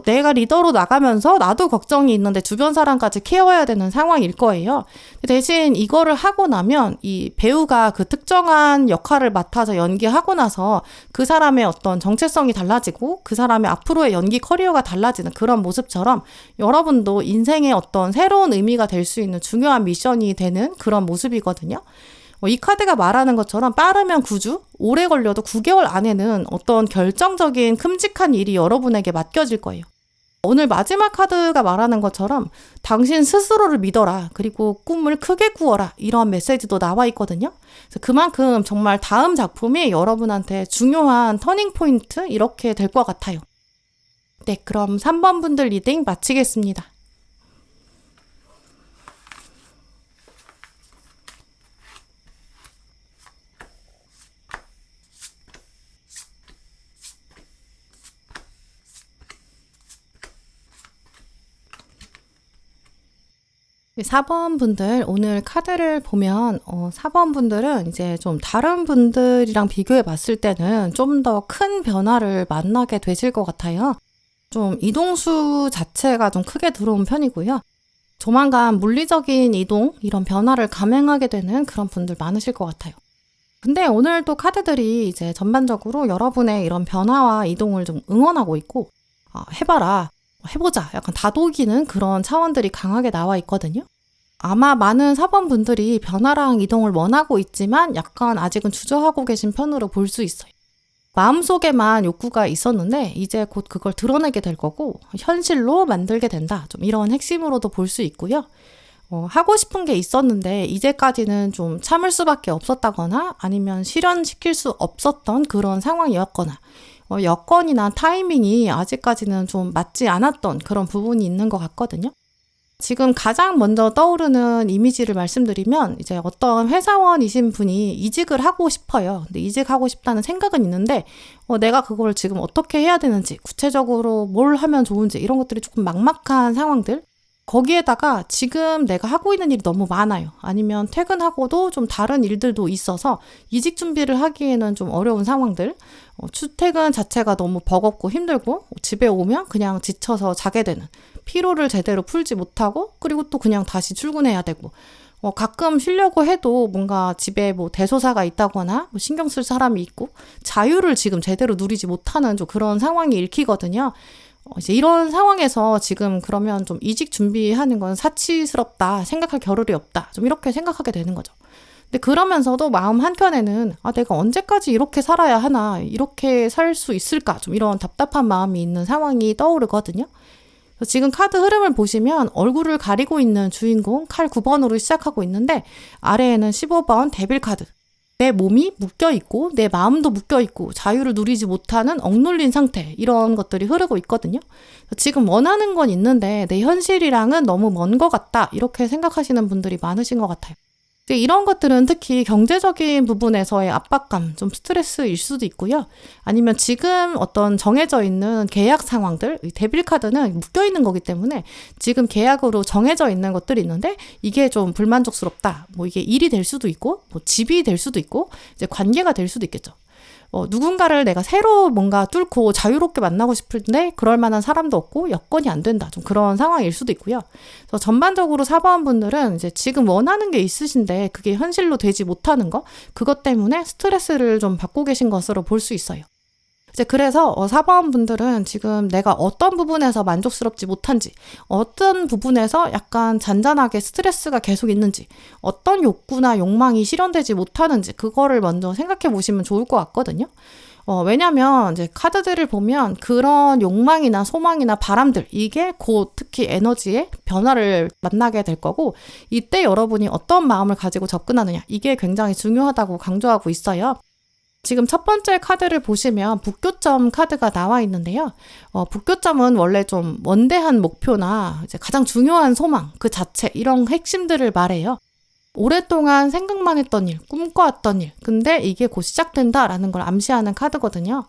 내가 리더로 나가면서 나도 걱정이 있는데 주변 사람까지 케어해야 되는 상황일 거예요. 대신 이거를 하고 나면 이 배우가 그 특정한 역할을 맡아서 연기하고 나서 그 사람의 어떤 정체성이 달라지고 그 사람의 앞으로의 연기 커리어가 달라지는 그런 모습처럼 여러분도 인생의 어떤 새로운 의미가 될 수 있는 중요한 미션이 되는 그런 모습이거든요. 이 카드가 말하는 것처럼 빠르면 9주, 오래 걸려도 9개월 안에는 어떤 결정적인 큼직한 일이 여러분에게 맡겨질 거예요. 오늘 마지막 카드가 말하는 것처럼 당신 스스로를 믿어라. 그리고 꿈을 크게 꾸어라. 이런 메시지도 나와 있거든요. 그래서 그만큼 정말 다음 작품이 여러분한테 중요한 터닝 포인트 이렇게 될 것 같아요. 네, 그럼 3번 분들 리딩 마치겠습니다. 네, 4번 분들 오늘 카드를 보면 4번 분들은 이제 좀 다른 분들이랑 비교해 봤을 때는 좀 더 큰 변화를 만나게 되실 것 같아요. 좀 이동수 자체가 좀 크게 들어온 편이고요. 조만간 물리적인 이동, 이런 변화를 감행하게 되는 그런 분들 많으실 것 같아요. 근데 오늘 또 카드들이 이제 전반적으로 여러분의 이런 변화와 이동을 좀 응원하고 있고, 해봐라, 해보자, 약간 다독이는 그런 차원들이 강하게 나와 있거든요. 아마 많은 4번 분들이 변화랑 이동을 원하고 있지만 약간 아직은 주저하고 계신 편으로 볼 수 있어요. 마음속에만 욕구가 있었는데 이제 곧 그걸 드러내게 될 거고 현실로 만들게 된다. 좀 이런 핵심으로도 볼 수 있고요. 하고 싶은 게 있었는데 이제까지는 좀 참을 수밖에 없었다거나 아니면 실현시킬 수 없었던 그런 상황이었거나 여건이나 타이밍이 아직까지는 좀 맞지 않았던 그런 부분이 있는 것 같거든요. 지금 가장 먼저 떠오르는 이미지를 말씀드리면 이제 어떤 회사원이신 분이 이직을 하고 싶어요. 근데 이직하고 싶다는 생각은 있는데 내가 그걸 지금 어떻게 해야 되는지 구체적으로 뭘 하면 좋은지 이런 것들이 조금 막막한 상황들 거기에다가 지금 내가 하고 있는 일이 너무 많아요. 아니면 퇴근하고도 좀 다른 일들도 있어서 이직 준비를 하기에는 좀 어려운 상황들 출퇴근 자체가 너무 버겁고 힘들고 집에 오면 그냥 지쳐서 자게 되는 피로를 제대로 풀지 못하고 그리고 또 그냥 다시 출근해야 되고 가끔 쉬려고 해도 뭔가 집에 뭐 대소사가 있다거나 뭐 신경 쓸 사람이 있고 자유를 지금 제대로 누리지 못하는 좀 그런 상황이 읽히거든요. 이제 이런 상황에서 지금 그러면 좀 이직 준비하는 건 사치스럽다, 생각할 겨를이 없다, 좀 이렇게 생각하게 되는 거죠. 근데 그러면서도 마음 한켠에는 내가 언제까지 이렇게 살아야 하나, 이렇게 살 수 있을까, 좀 이런 답답한 마음이 있는 상황이 떠오르거든요. 지금 카드 흐름을 보시면 얼굴을 가리고 있는 주인공 칼 9번으로 시작하고 있는데 아래에는 15번 데빌 카드. 내 몸이 묶여있고 내 마음도 묶여있고 자유를 누리지 못하는 억눌린 상태 이런 것들이 흐르고 있거든요. 지금 원하는 건 있는데 내 현실이랑은 너무 먼 것 같다 이렇게 생각하시는 분들이 많으신 것 같아요. 이런 것들은 특히 경제적인 부분에서의 압박감, 좀 스트레스일 수도 있고요. 아니면 지금 어떤 정해져 있는 계약 상황들, 데빌 카드는 묶여 있는 거기 때문에 지금 계약으로 정해져 있는 것들이 있는데 이게 좀 불만족스럽다. 뭐 이게 일이 될 수도 있고, 뭐 집이 될 수도 있고, 이제 관계가 될 수도 있겠죠. 누군가를 내가 새로 뭔가 뚫고 자유롭게 만나고 싶은데 그럴 만한 사람도 없고 여건이 안 된다. 좀 그런 상황일 수도 있고요. 그래서 전반적으로 4번 분들은 이제 지금 원하는 게 있으신데 그게 현실로 되지 못하는 거 그것 때문에 스트레스를 좀 받고 계신 것으로 볼 수 있어요. 이제 그래서 4번 분들은 지금 내가 어떤 부분에서 만족스럽지 못한지, 어떤 부분에서 약간 잔잔하게 스트레스가 계속 있는지, 어떤 욕구나 욕망이 실현되지 못하는지 그거를 먼저 생각해 보시면 좋을 것 같거든요. 왜냐면 이제 카드들을 보면 그런 욕망이나 소망이나 바람들 이게 곧 특히 에너지의 변화를 만나게 될 거고 이때 여러분이 어떤 마음을 가지고 접근하느냐 이게 굉장히 중요하다고 강조하고 있어요. 지금 첫 번째 카드를 보시면 북교점 카드가 나와 있는데요. 북교점은 원래 좀 원대한 목표나 이제 가장 중요한 소망 그 자체 이런 핵심들을 말해요. 오랫동안 생각만 했던 일, 꿈꿔왔던 일, 근데 이게 곧 시작된다라는 걸 암시하는 카드거든요.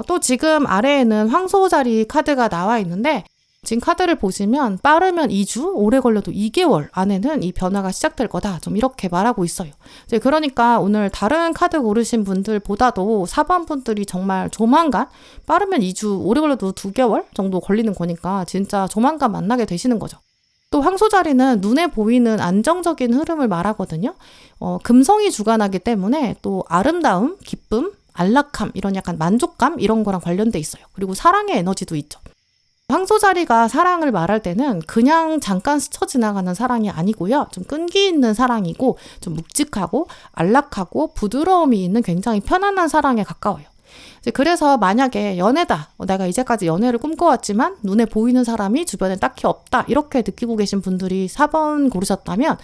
또 지금 아래에는 황소자리 카드가 나와 있는데 지금 카드를 보시면 빠르면 2주, 오래 걸려도 2개월 안에는 이 변화가 시작될 거다. 좀 이렇게 말하고 있어요. 이제 그러니까 오늘 다른 카드 고르신 분들보다도 4번 분들이 정말 조만간 빠르면 2주, 오래 걸려도 2개월 정도 걸리는 거니까 진짜 조만간 만나게 되시는 거죠. 또 황소자리는 눈에 보이는 안정적인 흐름을 말하거든요. 금성이 주관하기 때문에 또 아름다움, 기쁨, 안락함, 이런 약간 만족감 이런 거랑 관련돼 있어요. 그리고 사랑의 에너지도 있죠. 황소자리가 사랑을 말할 때는 그냥 잠깐 스쳐 지나가는 사랑이 아니고요. 좀 끈기 있는 사랑이고 좀 묵직하고 안락하고 부드러움이 있는 굉장히 편안한 사랑에 가까워요. 그래서 만약에 연애다. 내가 이제까지 연애를 꿈꿔왔지만 눈에 보이는 사람이 주변에 딱히 없다. 이렇게 느끼고 계신 분들이 4번 고르셨다면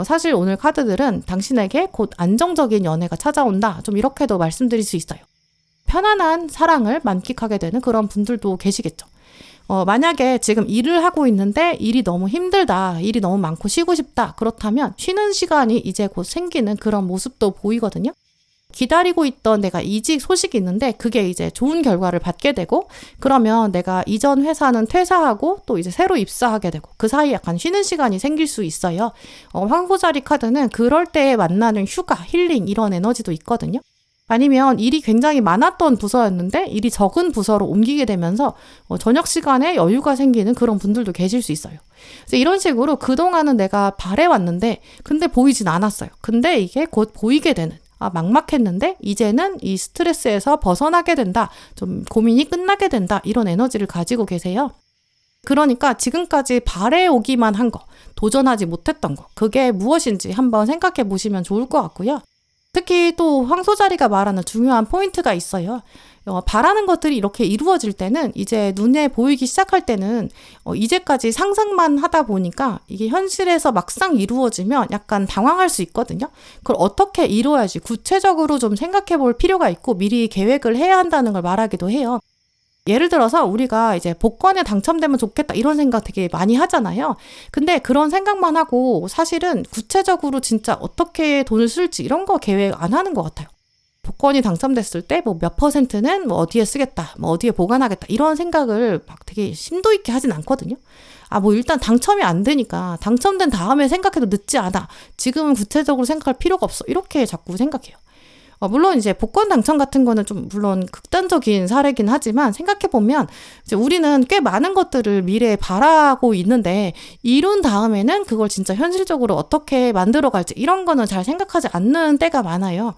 사실 오늘 카드들은 당신에게 곧 안정적인 연애가 찾아온다. 좀 이렇게도 말씀드릴 수 있어요. 편안한 사랑을 만끽하게 되는 그런 분들도 계시겠죠. 만약에 지금 일을 하고 있는데 일이 너무 힘들다, 일이 너무 많고 쉬고 싶다, 그렇다면 쉬는 시간이 이제 곧 생기는 그런 모습도 보이거든요. 기다리고 있던 내가 이직 소식이 있는데 그게 이제 좋은 결과를 받게 되고 그러면 내가 이전 회사는 퇴사하고 또 이제 새로 입사하게 되고 그 사이에 약간 쉬는 시간이 생길 수 있어요. 황소자리 카드는 그럴 때 만나는 휴가, 힐링 이런 에너지도 있거든요. 아니면 일이 굉장히 많았던 부서였는데 일이 적은 부서로 옮기게 되면서 저녁 시간에 여유가 생기는 그런 분들도 계실 수 있어요. 이런 식으로 그동안은 내가 바래왔는데 근데 보이진 않았어요. 근데 이게 곧 보이게 되는 막막했는데 이제는 이 스트레스에서 벗어나게 된다. 좀 고민이 끝나게 된다. 이런 에너지를 가지고 계세요. 그러니까 지금까지 바래오기만 한 거, 도전하지 못했던 거, 그게 무엇인지 한번 생각해 보시면 좋을 것 같고요. 특히 또 황소자리가 말하는 중요한 포인트가 있어요. 바라는 것들이 이렇게 이루어질 때는 이제 눈에 보이기 시작할 때는 이제까지 상상만 하다 보니까 이게 현실에서 막상 이루어지면 약간 당황할 수 있거든요. 그걸 어떻게 이루어야지 구체적으로 좀 생각해 볼 필요가 있고 미리 계획을 해야 한다는 걸 말하기도 해요. 예를 들어서 우리가 이제 복권에 당첨되면 좋겠다 이런 생각 되게 많이 하잖아요. 근데 그런 생각만 하고 사실은 구체적으로 진짜 어떻게 돈을 쓸지 이런 거 계획 안 하는 것 같아요. 복권이 당첨됐을 때 뭐 몇 퍼센트는 뭐 어디에 쓰겠다, 뭐 어디에 보관하겠다 이런 생각을 막 되게 심도 있게 하진 않거든요. 뭐 일단 당첨이 안 되니까 당첨된 다음에 생각해도 늦지 않아. 지금은 구체적으로 생각할 필요가 없어. 이렇게 자꾸 생각해요. 물론 이제 복권 당첨 같은 거는 좀 물론 극단적인 사례긴 하지만 생각해보면 이제 우리는 꽤 많은 것들을 미래에 바라고 있는데 이룬 다음에는 그걸 진짜 현실적으로 어떻게 만들어갈지 이런 거는 잘 생각하지 않는 때가 많아요.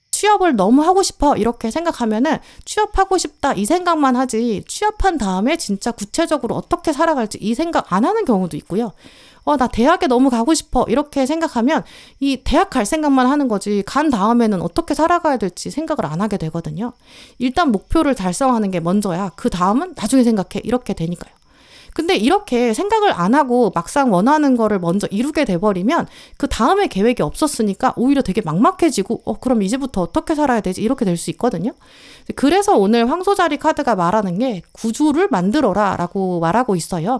취업을 너무 하고 싶어 이렇게 생각하면은 취업하고 싶다 이 생각만 하지 취업한 다음에 진짜 구체적으로 어떻게 살아갈지 이 생각 안 하는 경우도 있고요. 나 대학에 너무 가고 싶어 이렇게 생각하면 이 대학 갈 생각만 하는 거지 간 다음에는 어떻게 살아가야 될지 생각을 안 하게 되거든요. 일단 목표를 달성하는 게 먼저야. 그 다음은 나중에 생각해 이렇게 되니까요. 근데 이렇게 생각을 안 하고 막상 원하는 거를 먼저 이루게 돼버리면 그 다음에 계획이 없었으니까 오히려 되게 막막해지고 그럼 이제부터 어떻게 살아야 되지? 이렇게 될 수 있거든요. 그래서 오늘 황소자리 카드가 말하는 게 구조를 만들어라 라고 말하고 있어요.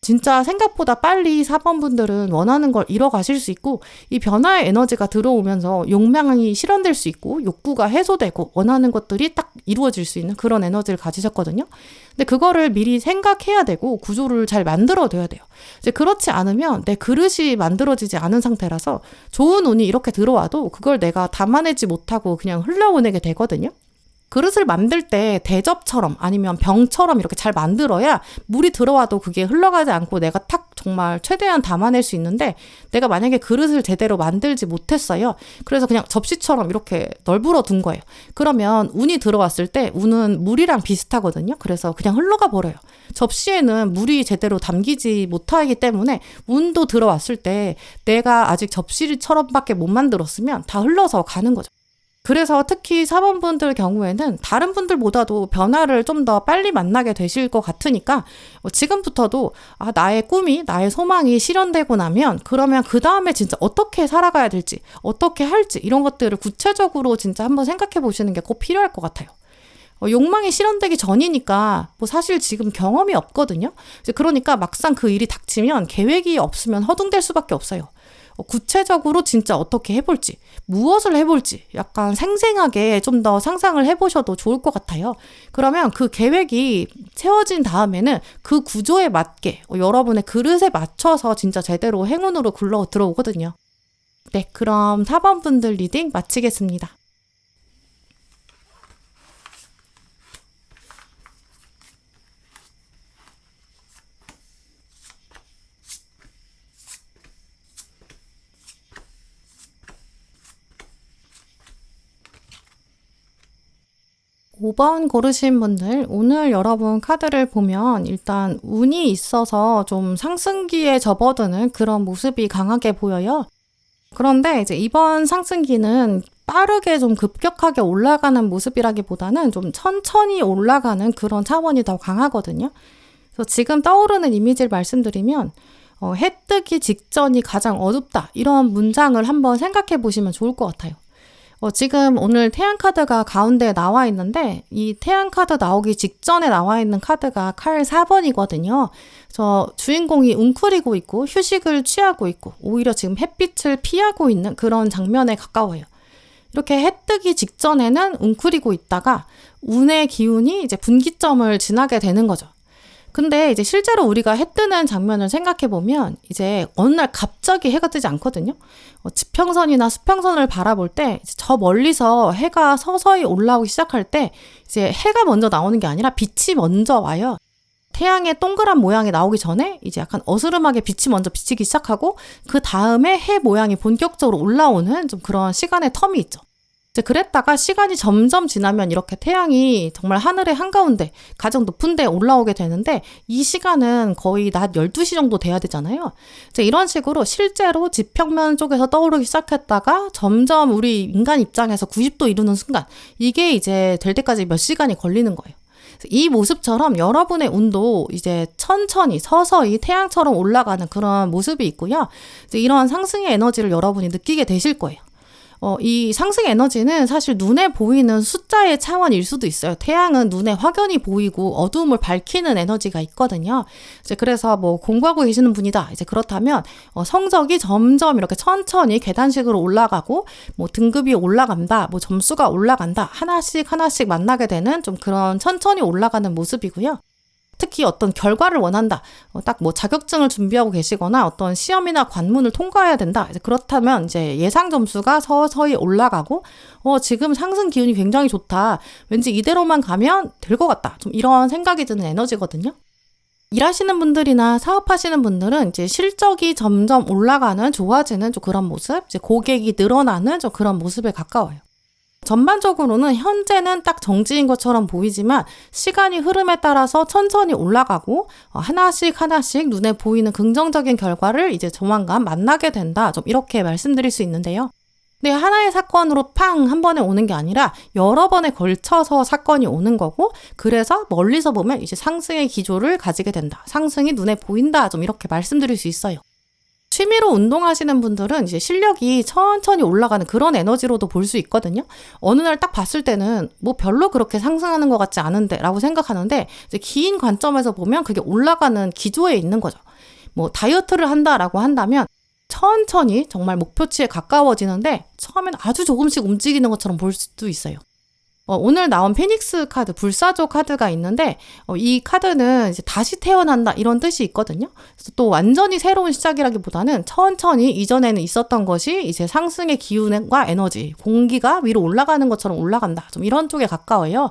진짜 생각보다 빨리 4번 분들은 원하는 걸 이뤄가실 수 있고 이 변화의 에너지가 들어오면서 욕망이 실현될 수 있고 욕구가 해소되고 원하는 것들이 딱 이루어질 수 있는 그런 에너지를 가지셨거든요. 근데 그거를 미리 생각해야 되고 구조를 잘 만들어둬야 돼요. 이제 그렇지 않으면 내 그릇이 만들어지지 않은 상태라서 좋은 운이 이렇게 들어와도 그걸 내가 담아내지 못하고 그냥 흘러보내게 되거든요. 그릇을 만들 때 대접처럼 아니면 병처럼 이렇게 잘 만들어야 물이 들어와도 그게 흘러가지 않고 내가 탁 정말 최대한 담아낼 수 있는데 내가 만약에 그릇을 제대로 만들지 못했어요. 그래서 그냥 접시처럼 이렇게 널브러 둔 거예요. 그러면 운이 들어왔을 때 운은 물이랑 비슷하거든요. 그래서 그냥 흘러가 버려요. 접시에는 물이 제대로 담기지 못하기 때문에 운도 들어왔을 때 내가 아직 접시처럼밖에 못 만들었으면 다 흘러서 가는 거죠. 그래서 특히 4번 분들 경우에는 다른 분들보다도 변화를 좀 더 빨리 만나게 되실 것 같으니까 지금부터도 나의 꿈이, 나의 소망이 실현되고 나면 그러면 그 다음에 진짜 어떻게 살아가야 될지, 어떻게 할지 이런 것들을 구체적으로 진짜 한번 생각해 보시는 게 꼭 필요할 것 같아요. 욕망이 실현되기 전이니까 사실 지금 경험이 없거든요. 그러니까 막상 그 일이 닥치면 계획이 없으면 허둥댈 수밖에 없어요. 구체적으로 진짜 어떻게 해볼지, 무엇을 해볼지 약간 생생하게 좀 더 상상을 해보셔도 좋을 것 같아요. 그러면 그 계획이 세워진 다음에는 그 구조에 맞게 여러분의 그릇에 맞춰서 진짜 제대로 행운으로 굴러 들어오거든요. 네, 그럼 4번 분들 리딩 마치겠습니다. 5번 고르신 분들, 오늘 여러분 카드를 보면 일단 운이 있어서 좀 상승기에 접어드는 그런 모습이 강하게 보여요. 그런데 이제 이번 상승기는 빠르게 좀 급격하게 올라가는 모습이라기보다는 좀 천천히 올라가는 그런 차원이 더 강하거든요. 그래서 지금 떠오르는 이미지를 말씀드리면 해 뜨기 직전이 가장 어둡다, 이런 문장을 한번 생각해 보시면 좋을 것 같아요. 지금 오늘 태양 카드가 가운데에 나와 있는데 이 태양 카드 나오기 직전에 나와 있는 카드가 칼 4번이거든요. 저 주인공이 웅크리고 있고 휴식을 취하고 있고 오히려 지금 햇빛을 피하고 있는 그런 장면에 가까워요. 이렇게 해 뜨기 직전에는 웅크리고 있다가 운의 기운이 이제 분기점을 지나게 되는 거죠. 근데 이제 실제로 우리가 해 뜨는 장면을 생각해 보면 이제 어느 날 갑자기 해가 뜨지 않거든요. 지평선이나 수평선을 바라볼 때 저 멀리서 해가 서서히 올라오기 시작할 때 이제 해가 먼저 나오는 게 아니라 빛이 먼저 와요. 태양의 동그란 모양이 나오기 전에 이제 약간 어스름하게 빛이 먼저 비치기 시작하고 그 다음에 해 모양이 본격적으로 올라오는 좀 그런 시간의 텀이 있죠. 이제 그랬다가 시간이 점점 지나면 이렇게 태양이 정말 하늘의 한가운데 가장 높은 데 올라오게 되는데 이 시간은 거의 낮 12시 정도 돼야 되잖아요. 이제 이런 식으로 실제로 지평면 쪽에서 떠오르기 시작했다가 점점 우리 인간 입장에서 90도 이루는 순간 이게 이제 될 때까지 몇 시간이 걸리는 거예요. 이 모습처럼 여러분의 운도 이제 천천히 서서히 태양처럼 올라가는 그런 모습이 있고요. 이제 이런 상승의 에너지를 여러분이 느끼게 되실 거예요. 이 상승 에너지는 사실 눈에 보이는 숫자의 차원일 수도 있어요. 태양은 눈에 확연히 보이고 어두움을 밝히는 에너지가 있거든요. 이제 그래서 뭐 공부하고 계시는 분이다, 이제 그렇다면 성적이 점점 이렇게 천천히 계단식으로 올라가고 뭐 등급이 올라간다, 뭐 점수가 올라간다, 하나씩 하나씩 만나게 되는 좀 그런 천천히 올라가는 모습이고요. 특히 어떤 결과를 원한다, 딱 뭐 자격증을 준비하고 계시거나 어떤 시험이나 관문을 통과해야 된다, 그렇다면 이제 예상 점수가 서서히 올라가고 지금 상승 기운이 굉장히 좋다, 왠지 이대로만 가면 될 것 같다, 좀 이런 생각이 드는 에너지거든요. 일하시는 분들이나 사업하시는 분들은 이제 실적이 점점 올라가는, 좋아지는 좀 그런 모습, 이제 고객이 늘어나는 좀 그런 모습에 가까워요. 전반적으로는 현재는 딱 정지인 것처럼 보이지만 시간이 흐름에 따라서 천천히 올라가고 하나씩 하나씩 눈에 보이는 긍정적인 결과를 이제 조만간 만나게 된다, 좀 이렇게 말씀드릴 수 있는데요. 근데 하나의 사건으로 팡 한 번에 오는 게 아니라 여러 번에 걸쳐서 사건이 오는 거고, 그래서 멀리서 보면 이제 상승의 기조를 가지게 된다, 상승이 눈에 보인다, 좀 이렇게 말씀드릴 수 있어요. 취미로 운동하시는 분들은 이제 실력이 천천히 올라가는 그런 에너지로도 볼 수 있거든요. 어느 날 딱 봤을 때는 뭐 별로 그렇게 상승하는 것 같지 않은데 라고 생각하는데 이제 긴 관점에서 보면 그게 올라가는 기조에 있는 거죠. 뭐 다이어트를 한다라고 한다면 천천히 정말 목표치에 가까워지는데 처음엔 아주 조금씩 움직이는 것처럼 볼 수도 있어요. 오늘 나온 피닉스 카드, 불사조 카드가 있는데 이 카드는 이제 다시 태어난다, 이런 뜻이 있거든요. 그래서 또 완전히 새로운 시작이라기보다는 천천히 이전에는 있었던 것이 이제 상승의 기운과 에너지, 공기가 위로 올라가는 것처럼 올라간다, 좀 이런 쪽에 가까워요.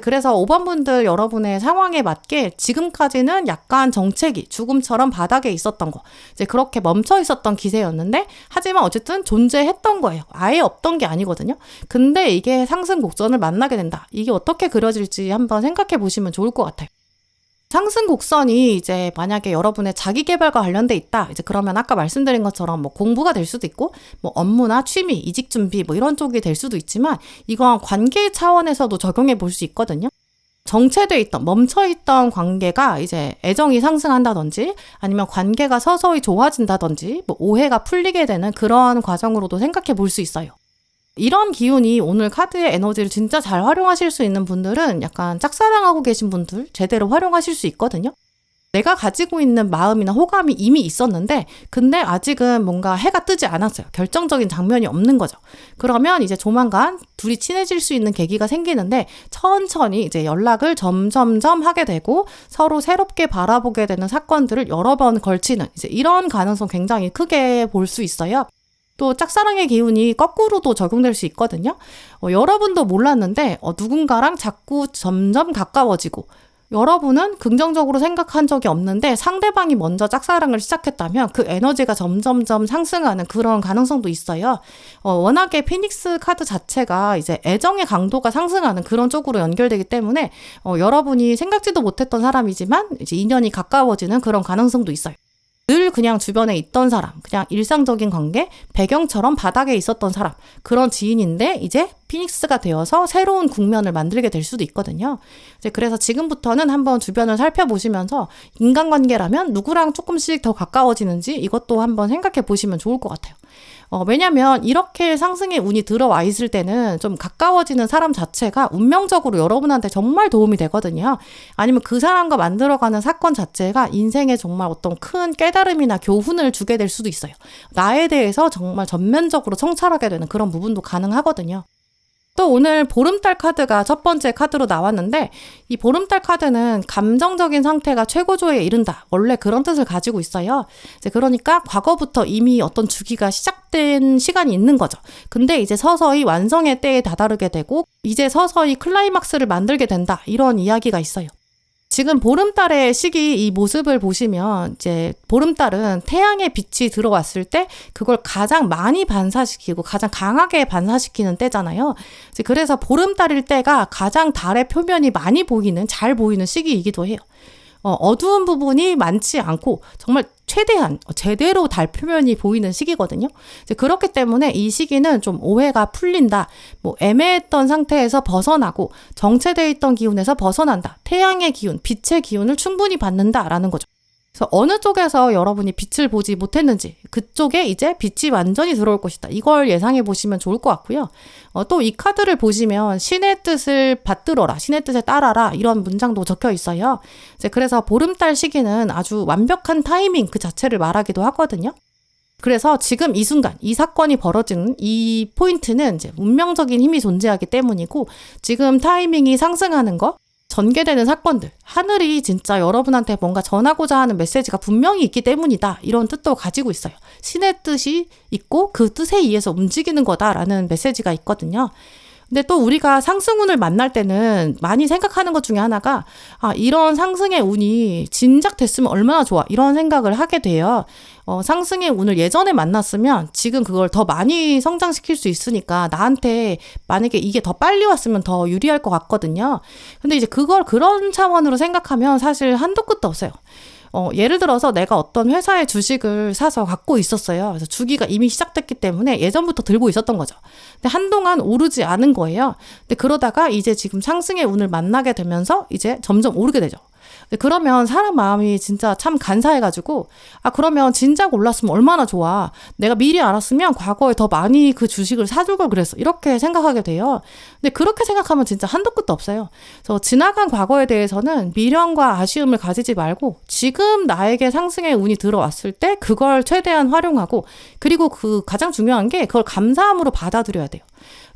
그래서 5번 분들 여러분의 상황에 맞게 지금까지는 약간 정체기, 죽음처럼 바닥에 있었던 거, 이제 그렇게 멈춰 있었던 기세였는데 하지만 어쨌든 존재했던 거예요. 아예 없던 게 아니거든요. 근데 이게 상승 곡선을 만나게 된다. 이게 어떻게 그려질지 한번 생각해 보시면 좋을 것 같아요. 상승 곡선이 이제 만약에 여러분의 자기계발과 관련돼 있다, 이제 그러면 아까 말씀드린 것처럼 뭐 공부가 될 수도 있고 뭐 업무나 취미, 이직 준비 뭐 이런 쪽이 될 수도 있지만 이건 관계 차원에서도 적용해 볼 수 있거든요. 정체돼 있던, 멈춰 있던 관계가 이제 애정이 상승한다든지 아니면 관계가 서서히 좋아진다든지 뭐 오해가 풀리게 되는 그런 과정으로도 생각해 볼 수 있어요. 이런 기운이 오늘 카드의 에너지를 진짜 잘 활용하실 수 있는 분들은 약간 짝사랑하고 계신 분들 제대로 활용하실 수 있거든요. 내가 가지고 있는 마음이나 호감이 이미 있었는데 근데 아직은 뭔가 해가 뜨지 않았어요. 결정적인 장면이 없는 거죠. 그러면 이제 조만간 둘이 친해질 수 있는 계기가 생기는데 천천히 이제 연락을 점점점 하게 되고 서로 새롭게 바라보게 되는 사건들을 여러 번 걸치는 이제 이런 가능성 굉장히 크게 볼 수 있어요. 또 짝사랑의 기운이 거꾸로도 적용될 수 있거든요. 여러분도 몰랐는데 누군가랑 자꾸 점점 가까워지고 여러분은 긍정적으로 생각한 적이 없는데 상대방이 먼저 짝사랑을 시작했다면 그 에너지가 점점점 상승하는 그런 가능성도 있어요. 워낙에 피닉스 카드 자체가 이제 애정의 강도가 상승하는 그런 쪽으로 연결되기 때문에 여러분이 생각지도 못했던 사람이지만 이제 인연이 가까워지는 그런 가능성도 있어요. 늘 그냥 주변에 있던 사람, 그냥 일상적인 관계, 배경처럼 바닥에 있었던 사람, 그런 지인인데 이제 피닉스가 되어서 새로운 국면을 만들게 될 수도 있거든요. 이제 그래서 지금부터는 한번 주변을 살펴보시면서 인간관계라면 누구랑 조금씩 더 가까워지는지 이것도 한번 생각해 보시면 좋을 것 같아요. 왜냐면 이렇게 상승의 운이 들어와 있을 때는 좀 가까워지는 사람 자체가 운명적으로 여러분한테 정말 도움이 되거든요. 아니면 그 사람과 만들어가는 사건 자체가 인생에 정말 어떤 큰 깨달음이나 교훈을 주게 될 수도 있어요. 나에 대해서 정말 전면적으로 성찰하게 되는 그런 부분도 가능하거든요. 또 오늘 보름달 카드가 첫 번째 카드로 나왔는데 이 보름달 카드는 감정적인 상태가 최고조에 이른다. 원래 그런 뜻을 가지고 있어요. 이제 그러니까 과거부터 이미 어떤 주기가 시작된 시간이 있는 거죠. 근데 이제 서서히 완성의 때에 다다르게 되고 이제 서서히 클라이막스를 만들게 된다. 이런 이야기가 있어요. 지금 보름달의 시기 이 모습을 보시면 이제 보름달은 태양의 빛이 들어왔을 때 그걸 가장 많이 반사시키고 가장 강하게 반사시키는 때잖아요. 그래서 보름달일 때가 가장 달의 표면이 많이 보이는, 잘 보이는 시기이기도 해요. 어두운 부분이 많지 않고 정말 최대한 제대로 달 표면이 보이는 시기거든요. 이제 그렇기 때문에 이 시기는 좀 오해가 풀린다. 애매했던 상태에서 벗어나고 정체되어 있던 기운에서 벗어난다. 태양의 기운, 빛의 기운을 충분히 받는다라는 거죠. 그래서 어느 쪽에서 여러분이 빛을 보지 못했는지 그쪽에 이제 빛이 완전히 들어올 것이다. 이걸 예상해 보시면 좋을 것 같고요. 또 이 카드를 보시면 신의 뜻을 받들어라, 신의 뜻에 따라라 이런 문장도 적혀 있어요. 이제 그래서 보름달 시기는 아주 완벽한 타이밍 그 자체를 말하기도 하거든요. 그래서 지금 이 순간 이 사건이 벌어지는 이 포인트는 이제 운명적인 힘이 존재하기 때문이고 지금 타이밍이 상승하는 거 전개되는 사건들, 하늘이 진짜 여러분한테 뭔가 전하고자 하는 메시지가 분명히 있기 때문이다. 이런 뜻도 가지고 있어요. 신의 뜻이 있고 그 뜻에 의해서 움직이는 거다라는 메시지가 있거든요. 근데 또 우리가 상승운을 만날 때는 많이 생각하는 것 중에 하나가 이런 상승의 운이 진작됐으면 얼마나 좋아 이런 생각을 하게 돼요. 상승의 운을 예전에 만났으면 지금 그걸 더 많이 성장시킬 수 있으니까 나한테 만약에 이게 더 빨리 왔으면 더 유리할 것 같거든요. 근데 이제 그걸 그런 차원으로 생각하면 사실 한도 끝도 없어요. 예를 들어서 내가 어떤 회사의 주식을 사서 갖고 있었어요. 그래서 주기가 이미 시작됐기 때문에 예전부터 들고 있었던 거죠. 근데 한동안 오르지 않은 거예요. 근데 그러다가 이제 지금 상승의 운을 만나게 되면서 이제 점점 오르게 되죠. 그러면 사람 마음이 진짜 참 간사해가지고 그러면 진작 올랐으면 얼마나 좋아. 내가 미리 알았으면 과거에 더 많이 그 주식을 사줄 걸 그랬어. 이렇게 생각하게 돼요. 근데 그렇게 생각하면 진짜 한도 끝도 없어요. 그래서 지나간 과거에 대해서는 미련과 아쉬움을 가지지 말고 지금 나에게 상승의 운이 들어왔을 때 그걸 최대한 활용하고 그리고 그 가장 중요한 게 그걸 감사함으로 받아들여야 돼요.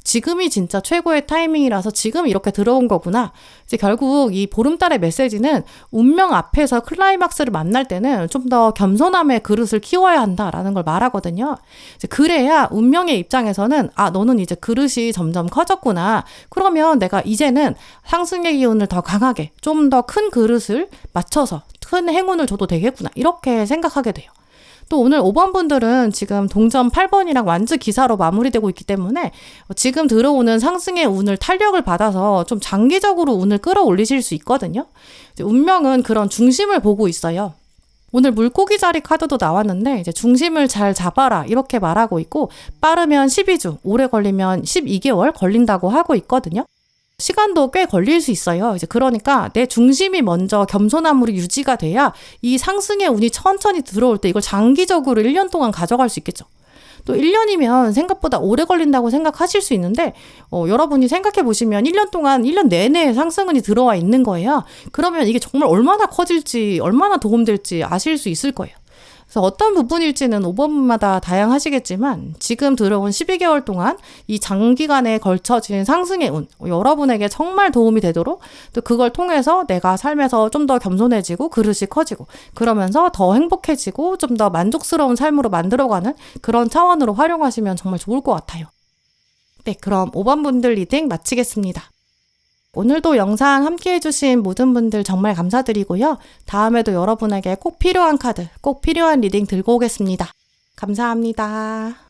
지금이 진짜 최고의 타이밍이라서 지금 이렇게 들어온 거구나. 이제 결국 이 보름달의 메시지는 운명 앞에서 클라이막스를 만날 때는 좀 더 겸손함의 그릇을 키워야 한다라는 걸 말하거든요. 이제 그래야 운명의 입장에서는 너는 이제 그릇이 점점 커졌구나. 그러면 내가 이제는 상승의 기운을 더 강하게 좀 더 큰 그릇을 맞춰서 큰 행운을 줘도 되겠구나. 이렇게 생각하게 돼요. 또 오늘 5번 분들은 지금 동전 8번이랑 완즈 기사로 마무리되고 있기 때문에 지금 들어오는 상승의 운을 탄력을 받아서 좀 장기적으로 운을 끌어올리실 수 있거든요. 운명은 그런 중심을 보고 있어요. 오늘 물고기 자리 카드도 나왔는데 이제 중심을 잘 잡아라 이렇게 말하고 있고 빠르면 12주, 오래 걸리면 12개월 걸린다고 하고 있거든요. 시간도 꽤 걸릴 수 있어요. 이제 그러니까 내 중심이 먼저 겸손함으로 유지가 돼야 이 상승의 운이 천천히 들어올 때 이걸 장기적으로 1년 동안 가져갈 수 있겠죠. 또 1년이면 생각보다 오래 걸린다고 생각하실 수 있는데 여러분이 생각해 보시면 1년 동안 1년 내내 상승운이 들어와 있는 거예요. 그러면 이게 정말 얼마나 커질지 얼마나 도움될지 아실 수 있을 거예요. 그래서 어떤 부분일지는 5번마다 다양하시겠지만 지금 들어온 12개월 동안 이 장기간에 걸쳐진 상승의 운, 여러분에게 정말 도움이 되도록 또 그걸 통해서 내가 삶에서 좀 더 겸손해지고 그릇이 커지고 그러면서 더 행복해지고 좀 더 만족스러운 삶으로 만들어가는 그런 차원으로 활용하시면 정말 좋을 것 같아요. 네, 그럼 5번 분들 리딩 마치겠습니다. 오늘도 영상 함께 해주신 모든 분들 정말 감사드리고요. 다음에도 여러분에게 꼭 필요한 카드, 꼭 필요한 리딩 들고 오겠습니다. 감사합니다.